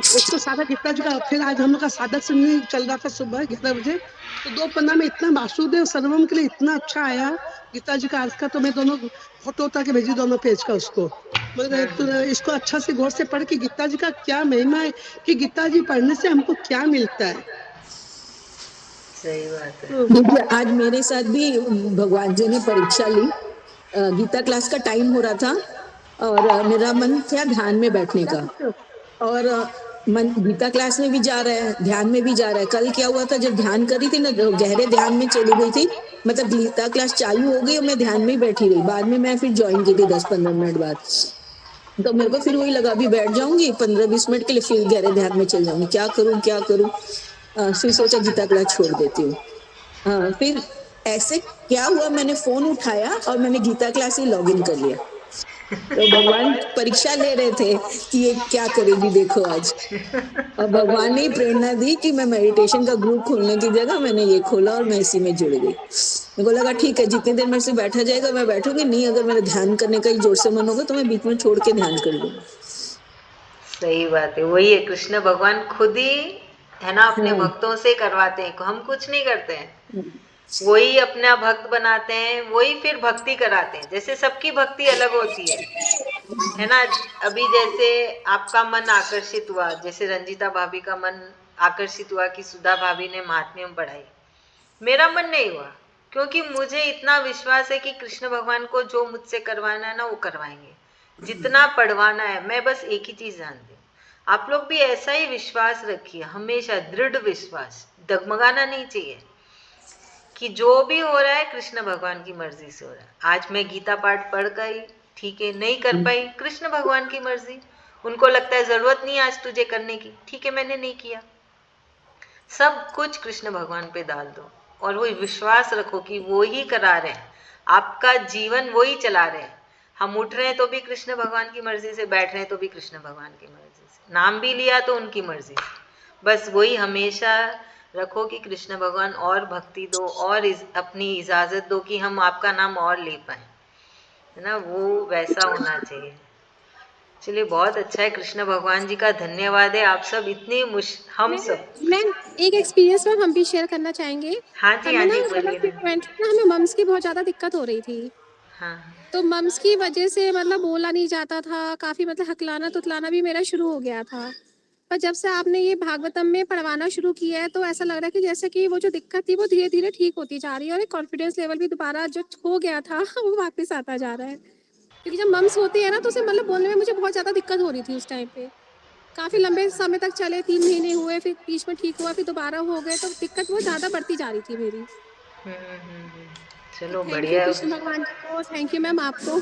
उसको सादा गीता जी का। फिर आज हम लोग का साधक सुनने चल रहा था सुबह 11 बजे, तो 2 पन्ना में इतना वासुदेव सर्वम के लिए इतना अच्छा आया गीता जी का अर्थ का। तो मैं दोनों फोटो उतार के भेजी, दोनों पेज का उसको। मतलब इसको अच्छा से गौर से पढ़ के गीता जी का क्या महिमा है, कि गीता जी पढ़ने से हमको क्या मिलता है। सही बात है। आज मेरे साथ भी भगवान जी ने परीक्षा ली। गीता क्लास का टाइम हो रहा था और मेरा मन था ध्यान में बैठने का, और मन गीता क्लास में भी जा रहा है, ध्यान में भी जा रहा है। कल क्या हुआ था, जब ध्यान करी थी ना, गहरे ध्यान में चली गई थी, मतलब गीता क्लास चालू हो गई और मैं ध्यान में ही बैठी रही। बाद में मैं फिर ज्वाइन की थी 10-15 मिनट बाद। तो मेरे को फिर वही लगा, अभी बैठ जाऊंगी 15-20 मिनट के लिए, फिर गहरे ध्यान में चल जाऊंगी, क्या करूं। फिर सोचा गीता क्लास छोड़ देती हूँ। फिर ऐसे क्या हुआ, मैंने फोन उठाया और मैंने गीता क्लास ही लॉग इन कर लिया। तो भगवान परीक्षा ले रहे थे कि ये क्या करेगी देखो आज, और भगवान ने प्रेरणा दी कि मैं मेडिटेशन का ग्रुप खोलने की जगह मैंने ये खोला और मैं इसी में जुड़ गई। मेरे को लगा ठीक है, जितनी देर मेरे से बैठा जाएगा मैं बैठूंगी, नहीं अगर मेरा ध्यान करने का ही जोर से मन होगा तो मैं बीच में छोड़ के ध्यान कर लूंगी। सही बात है, वही है, कृष्ण भगवान खुद ही है ना अपने भक्तों से करवाते हैं, हम कुछ नहीं करते हैं। वही अपना भक्त बनाते हैं, वही फिर भक्ति कराते हैं। जैसे सबकी भक्ति अलग होती है ना। अभी जैसे आपका मन आकर्षित हुआ, जैसे रंजीता भाभी का मन आकर्षित हुआ कि सुधा भाभी ने महात्म्यम पढ़ाई, मेरा मन नहीं हुआ, क्योंकि मुझे इतना विश्वास है कि कृष्ण भगवान को जो मुझसे करवाना है ना वो करवाएंगे, जितना पढ़वाना है। मैं बस एक ही चीज जानती हूँ, आप लोग भी ऐसा ही विश्वास रखिए, हमेशा दृढ़ विश्वास, डगमगाना नहीं चाहिए कि जो भी हो रहा है कृष्ण भगवान की मर्जी से हो रहा है। आज मैं गीता पाठ पढ़ गई, ठीक है, नहीं कर पाई, कृष्ण भगवान की मर्जी। उनको लगता है जरूरत नहीं आज तुझे करने की, ठीक है, मैंने नहीं किया। सब कुछ कृष्ण भगवान पे डाल दो और वो विश्वास रखो कि वो ही करा रहे हैं, आपका जीवन वो ही चला रहे हैं। हम उठ रहे हैं तो भी कृष्ण भगवान की मर्जी से, बैठ रहे हैं तो भी कृष्ण भगवान की मर्जी से, नाम भी लिया तो उनकी मर्जी से। बस वही हमेशा रखो कि कृष्ण भगवान और भक्ति दो और अपनी इजाजत दो कि हम आपका नाम और ले पाए, है ना, वो वैसा होना चाहिए। चलिए, बहुत अच्छा है, कृष्ण भगवान जी का धन्यवाद है। आप सब इतनी हम सब मैं एक एक्सपीरियंस में हम भी शेयर करना चाहेंगे। हाँ जी, हाँ जी, बोलिए। हमें मम्स की बहुत ज्यादा दिक्कत हो रही थी। हाँ, तो मम्स की वजह से मतलब बोला नहीं जाता था, काफी मतलब हकलाना तुतलाना भी मेरा शुरू हो गया था। पर जब से आपने ये भागवतम में पढ़वाना शुरू किया है तो ऐसा लग रहा है कि जैसे कि वो जो दिक्कत थी वो धीरे धीरे ठीक होती जा रही है और एक कॉन्फिडेंस लेवल भी दोबारा जो खो गया था वो वापस आता जा रहा है। क्योंकि जब मम्स होती है ना तो उसे मतलब बोलने में मुझे बहुत ज़्यादा दिक्कत हो रही थी उस टाइम पे। काफ़ी लंबे समय तक चले, 3 महीने हुए, फिर बीच में ठीक हुआ, फिर दोबारा हो गए, तो दिक्कत वो ज़्यादा बढ़ती जा रही थी मेरी। तो चलो थैंक यू बढ़िया है। कृष्ण भगवान जी को, थैंक यू मैम आपको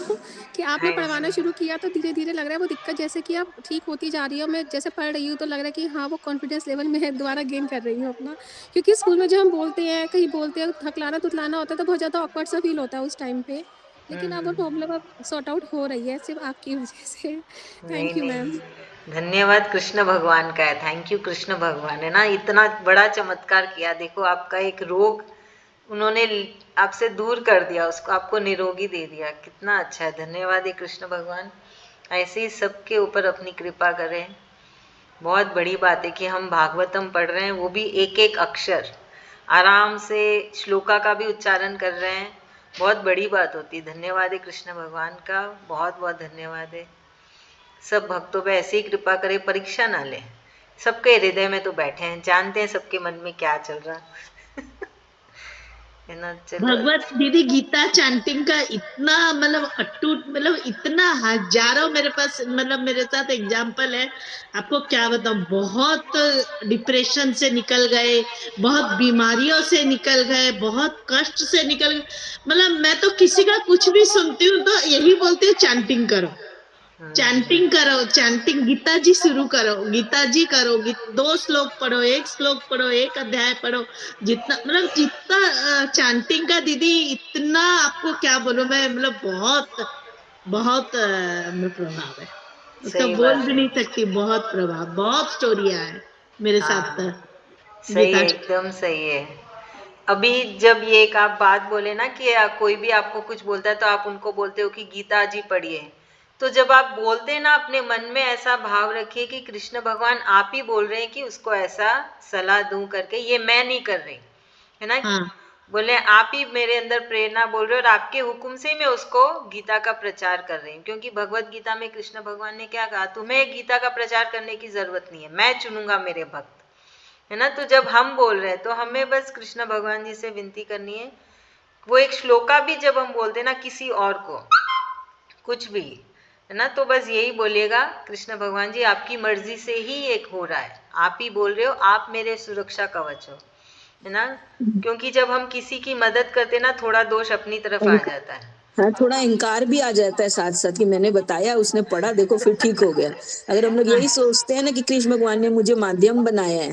कि आपने पढ़वाना शुरू किया तो धीरे-धीरे लग रहा है वो दिक्कत जैसे कि अब ठीक होती जा रही है और मैं जैसे पढ़ रही हूँ तो लग रहा है कि हाँ, वो कॉन्फिडेंस लेवल मैं दोबारा गेन कर रही हूँ अपना। क्योंकि स्कूल में जब हम बोलते हैं, कहीं बोलते हैं, थकलाना-तुतलाना होता है तो बहुत ज़्यादा ऑकवर्ड सा फ़ील होता है उस टाइम पे। लेकिन अब वो प्रॉब्लम अब सॉर्ट आउट हो रही है सिर्फ़ आपकी वजह से। नहीं थैंक यू मैम। नहीं, धन्यवाद कृष्ण भगवान का है। थैंक यू कृष्ण भगवान, है ना, इतना बड़ा चमत्कार किया। देखो आपका एक रोग उन्होंने आपसे दूर कर दिया, उसको आपको निरोगी दे दिया। कितना अच्छा है, धन्यवाद है कृष्ण भगवान। ऐसे ही सबके ऊपर अपनी कृपा करें। बहुत बड़ी बात है कि हम भागवतम पढ़ रहे हैं, वो भी एक एक अक्षर आराम से श्लोका का भी उच्चारण कर रहे हैं। बहुत बड़ी बात होती है। धन्यवाद है कृष्ण भगवान का, बहुत बहुत धन्यवाद है। सब भक्तों पे ऐसी ही कृपा करे, परीक्षा ना ले। सबके हृदय में तो बैठे हैं, जानते हैं सबके मन में क्या चल रहा है ना। चलो भगवत दीदी गीता चैंटिंग का इतना मतलब अटूट, मतलब इतना हजारों मेरे पास, मतलब मेरे साथ एग्जाम्पल है। आपको क्या बताऊं, बहुत डिप्रेशन से निकल गए, बहुत बीमारियों से निकल गए, बहुत कष्ट से निकल गए। मतलब मैं तो किसी का कुछ भी सुनती हूँ तो यही बोलती हूँ चैंटिंग करो, चैंटिंग करो, चैंटिंग गीता जी शुरू करो, गीता जी करो, 2 श्लोक पढ़ो, 1 श्लोक पढ़ो, 1 अध्याय पढ़ो। जितना मतलब जितना चैंटिंग का दीदी इतना आपको क्या बोलूं मैं, मतलब बहुत बहुत प्रभाव है, उसका सही बोल बात भी है। नहीं सकती। बहुत प्रभाव, बहुत स्टोरिया है मेरे साथ हाँ सही गीता। है, एकदम सही है। अभी जब ये एक आप बात बोले ना कि कोई भी आपको कुछ बोलता है तो आप उनको बोलते हो कि गीता जी पढ़िए, तो जब आप बोलते हैं ना अपने मन में ऐसा भाव रखिए कि कृष्ण भगवान आप ही बोल रहे हैं कि उसको ऐसा सलाह दूं करके, ये मैं नहीं कर रही, है ना। हाँ बोले आप ही मेरे अंदर प्रेरणा बोल रहे हो और आपके हुक्म से ही मैं उसको गीता का प्रचार कर रही हूँ। क्योंकि भगवत गीता में कृष्ण भगवान ने क्या कहा, तुम्हें गीता का प्रचार करने की जरूरत नहीं है, मैं चुनूंगा मेरे भक्त, है ना। तो जब हम बोल रहे हैं तो हमें बस कृष्ण भगवान जी से विनती करनी है। वो एक श्लोका भी जब हम बोलते ना किसी और को कुछ भी, है ना, तो बस यही बोलिएगा, कृष्ण भगवान जी आपकी मर्जी से ही एक हो रहा है, आप ही बोल रहे हो, आप मेरे सुरक्षा कवच हो, है ना। क्योंकि जब हम किसी की मदद करते ना, थोड़ा दोष अपनी तरफ आ जाता है। हाँ, थोड़ा इनकार भी आ जाता है साथ साथ कि मैंने बताया, उसने पढ़ा, देखो फिर ठीक हो गया। अगर हम लोग यही सोचते हैं ना कि कृष्ण भगवान ने मुझे माध्यम बनाया है,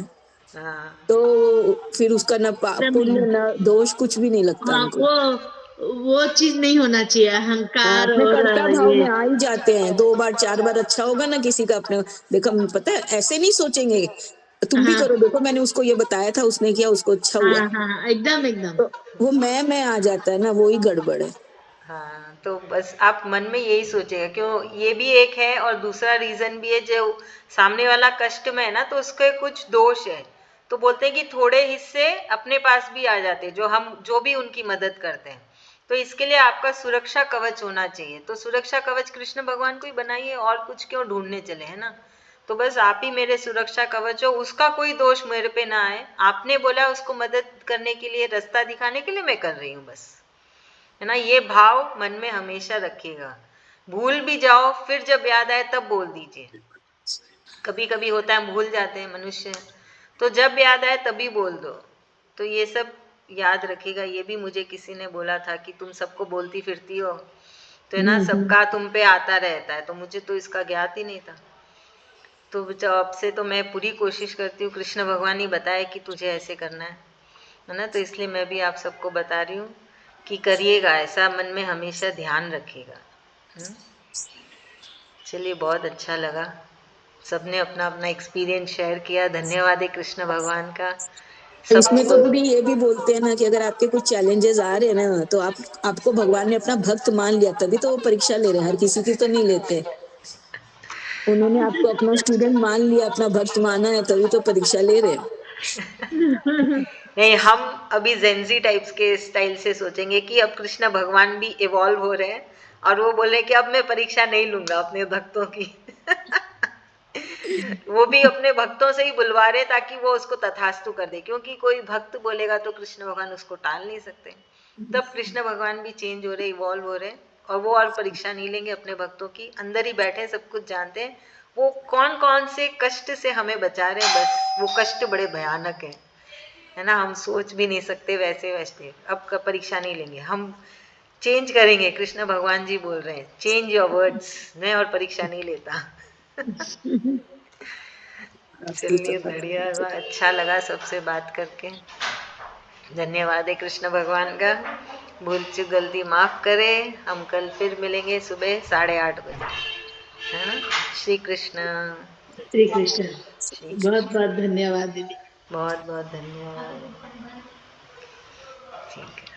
हाँ तो फिर उसका न पुण्य एकदम। न दोष कुछ भी नहीं लगता हाँ, हमको। वो चीज नहीं होना चाहिए, हाँ, अहंकार अपने और कर्ता भाव ये। में आ ही जाते हैं। 2 बार 4 बार अच्छा होगा ना किसी का, अपने देखो पता है ऐसे नहीं सोचेंगे, तुम भी हाँ करो, देखो मैंने उसको ये बताया था, उसने किया, उसको अच्छा हुआ। हाँ हाँ, एकदम एकदम। तो वो मैं आ जाता है ना, वो ही गड़बड़ है। हाँ, तो बस आप मन में यही सोचेगा, क्यों ये भी एक है और दूसरा रीजन भी है, जो सामने वाला कष्ट में है ना तो उसके कुछ दोष है, तो बोलते हैं कि थोड़े हिस्से अपने पास भी आ जाते हैं, जो भी उनकी मदद करते हैं। तो इसके लिए आपका सुरक्षा कवच होना चाहिए, तो सुरक्षा कवच कृष्ण भगवान को ही बनाइए, और कुछ क्यों ढूंढने चले, है ना। तो बस आप ही मेरे सुरक्षा कवच हो, उसका कोई दोष मेरे पे ना आए, आपने बोला उसको मदद करने के लिए, रास्ता दिखाने के लिए मैं कर रही हूँ बस, है ना। ये भाव मन में हमेशा रखिएगा। भूल भी जाओ फिर जब याद आए तब बोल दीजिए। कभी कभी होता है भूल जाते हैं मनुष्य, तो जब याद आए तभी बोल दो। तो ये सब याद रखिएगा। ये भी मुझे किसी ने बोला था कि तुम सबको बोलती फिरती हो, तो है ना, सबका तुम पे आता रहता है, तो मुझे तो इसका ज्ञात ही नहीं था। तो जब से तो मैं पूरी कोशिश करती हूँ, कृष्ण भगवान ही बताए कि तुझे ऐसे करना है ना। तो इसलिए मैं भी आप सबको बता रही हूँ कि करिएगा ऐसा, मन में हमेशा ध्यान रखिएगा। चलिए, बहुत अच्छा लगा, सबने अपना अपना एक्सपीरियंस शेयर किया। धन्यवाद है कृष्ण भगवान का इसमें तो सबको। दीदी ये भी बोलते हैं ना कि अगर आपके कुछ चैलेंजेस आ रहे हैं ना, तो आपको भगवान ने अपना भक्त मान लिया, तभी तो वो परीक्षा ले रहे हैं, हर किसी की तो नहीं लेते। उन्होंने आपको अपना स्टूडेंट मान लिया, अपना भक्त माना है, तभी तो परीक्षा ले रहे हैं। नहीं, हम अभी जेंजी टाइप्स के स्टाइल से सोचेंगे कि अब कृष्ण भगवान भी इवॉल्व हो रहे हैं और वो बोले कि अब मैं परीक्षा नहीं लूंगा अपने भक्तों की। वो भी अपने भक्तों से ही बुलवा रहे ताकि वो उसको तथास्तु कर दे, क्योंकि कोई भक्त बोलेगा तो कृष्ण भगवान उसको टाल नहीं सकते। तब कृष्ण भगवान भी चेंज हो रहे, इवॉल्व हो रहे, और वो और परीक्षा नहीं लेंगे अपने भक्तों की, अंदर ही बैठे सब कुछ जानते हैं वो कौन कौन से कष्ट से हमें बचा रहे हैं। बस वो कष्ट बड़े भयानक है ना, हम सोच भी नहीं सकते वैसे वैसे। अब का परीक्षा नहीं लेंगे, हम चेंज करेंगे। कृष्ण भगवान जी बोल रहे हैं चेंज योर वर्ड्स, मैं और परीक्षा नहीं लेता। चलिए बढ़िया, अच्छा लगा सबसे बात करके। धन्यवाद है कृष्ण भगवान का। भूल चूक गलती माफ करे। हम कल फिर मिलेंगे सुबह 8:30 बजे, है ना। श्री कृष्ण। श्री कृष्ण। श्री बहुत कृष्ण। बहुत धन्यवाद दीदी। बहुत बहुत धन्यवाद। ठीक है।